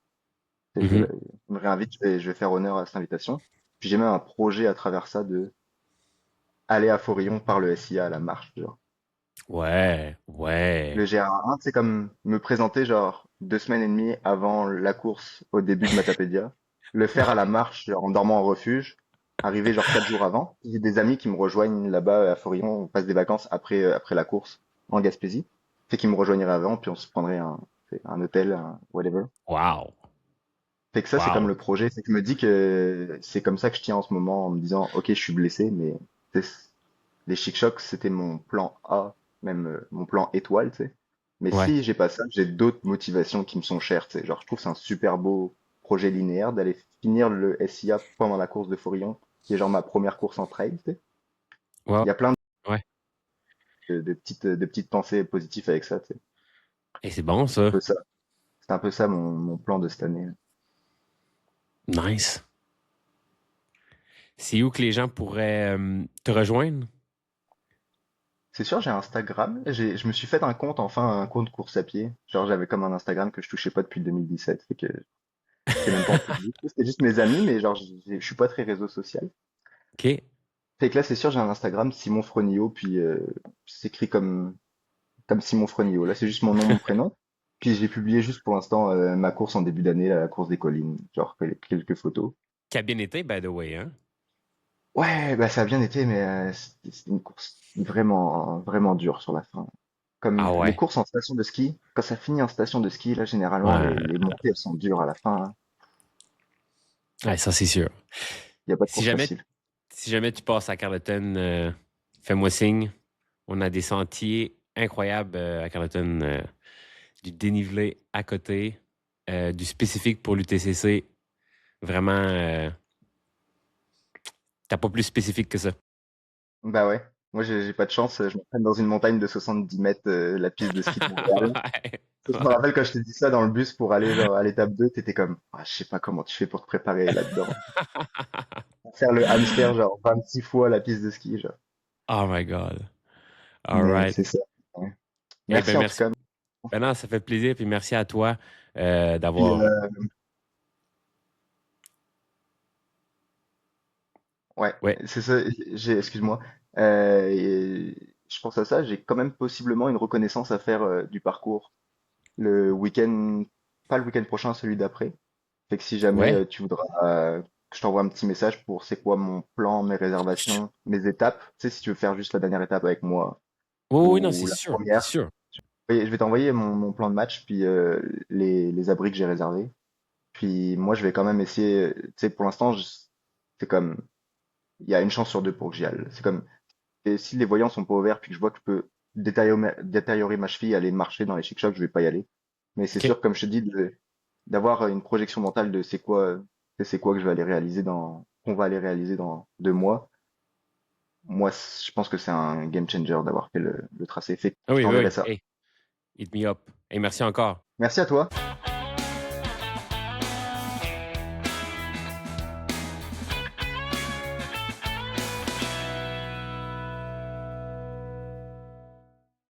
Et Mhm. je me réinvite, je vais faire honneur à cette invitation. Puis j'ai même un projet à travers ça de aller à Forillon par le SIA à la marche, genre. Ouais. Le Ouais. GR1, c'est comme me présenter genre 2 semaines et demie avant la course au début de Matapédia, le faire à la marche genre, en dormant en refuge, arriver genre 4 jours avant. J'ai des amis qui me rejoignent là-bas à Forillon, on passe des vacances après la course en Gaspésie. Fait qu'ils me rejoindraient avant, puis on se prendrait un hôtel, un whatever. Wow. Fait que ça, c'est comme Wow. le projet. C'est que je me dis que c'est comme ça que je tiens en ce moment en me disant, ok, je suis blessé, mais c'est- les Chic Chocs, c'était mon plan A, même mon plan étoile, tu sais. Mais Ouais. si j'ai pas ça, j'ai d'autres motivations qui me sont chères, tu sais. Genre, je trouve que c'est un super beau projet linéaire d'aller finir le SIA pendant la course de Forillon, qui est genre ma première course en trail, tu sais. Ouais. Il y a plein Ouais. de petites pensées positives avec ça, tu sais. Et c'est bon, C'est un ça. peu ça. C'est un peu ça mon plan de cette année. Nice. C'est où que les gens pourraient te rejoindre? C'est sûr, j'ai Instagram. Je me suis fait un compte, enfin, un compte course à pied. Genre, j'avais comme un Instagram que je touchais pas depuis 2017. Fait que c'est même pas en public. C'était juste mes amis, mais genre, je suis pas très réseau social. OK. Fait que là, c'est sûr, j'ai un Instagram, Simon Fronio, puis c'est écrit comme Simon Fronio. Là, c'est juste mon nom, mon prénom. Puis j'ai publié juste pour l'instant ma course en début d'année, la course des collines. Genre, quelques photos. Qui a bien été, by the way, hein? Ouais, bah ça a bien été, mais c'était une course vraiment, vraiment dure sur la fin. Comme Ah les ouais. courses en station de ski, quand ça finit en station de ski, là, généralement, Ouais. les montées, elles sont dures à la fin, hein. Ouais, ça, c'est sûr. Il n'y a pas de Si course jamais, facile. si jamais tu passes à Carleton, fais-moi signe. On a des sentiers incroyables à Carleton, du dénivelé à côté, du spécifique pour l'UTCC. Vraiment, t'as pas plus spécifique que ça. Bah ouais, moi j'ai pas de chance, je m'entraîne dans une montagne de 70 mètres, la piste de ski de Montréal. Ouais. Je me Ouais. rappelle quand je t'ai dit ça dans le bus pour aller genre à l'étape 2, t'étais comme, ah, je sais pas comment tu fais pour te préparer là-dedans. Faire le hamster genre 26 fois la piste de ski, genre. Oh my God. All Mais right. c'est ça. Ouais. Eh Merci ben en tout merci. cas. Ben non, ça fait plaisir. Puis merci à toi Puis, d'avoir. ouais, Ouais. c'est ça. Excuse-moi. Je pense à ça. J'ai quand même possiblement une reconnaissance à faire du parcours le week-end, pas le week-end prochain, celui d'après. Fait que si jamais Ouais. tu voudras que je t'envoie un petit message pour c'est quoi mon plan, mes Ch- réservations, mes étapes. Tu sais, si tu veux faire juste la dernière étape avec moi Oui, oui, non, c'est ou la sûr. C'est première, sûr. je vais t'envoyer mon plan de match puis les abris que j'ai réservés. Puis moi, je vais quand même essayer. Tu sais, pour l'instant, c'est comme il y a une chance sur deux pour que j'y aille. C'est comme et si les voyants sont pas ouverts puis que je vois que je peux détériorer ma cheville, aller marcher dans les chic-chocs, je vais pas y aller. Mais c'est OK. sûr, comme je te dis, d'avoir une projection mentale de c'est quoi que je vais aller réaliser qu'on va aller réaliser dans 2 mois. Moi, je pense que c'est un game changer d'avoir fait le tracé. Fait que Ah je oui, oui, t'enverrai oui. ça. Hey, hit me up. Et merci encore. Merci à toi.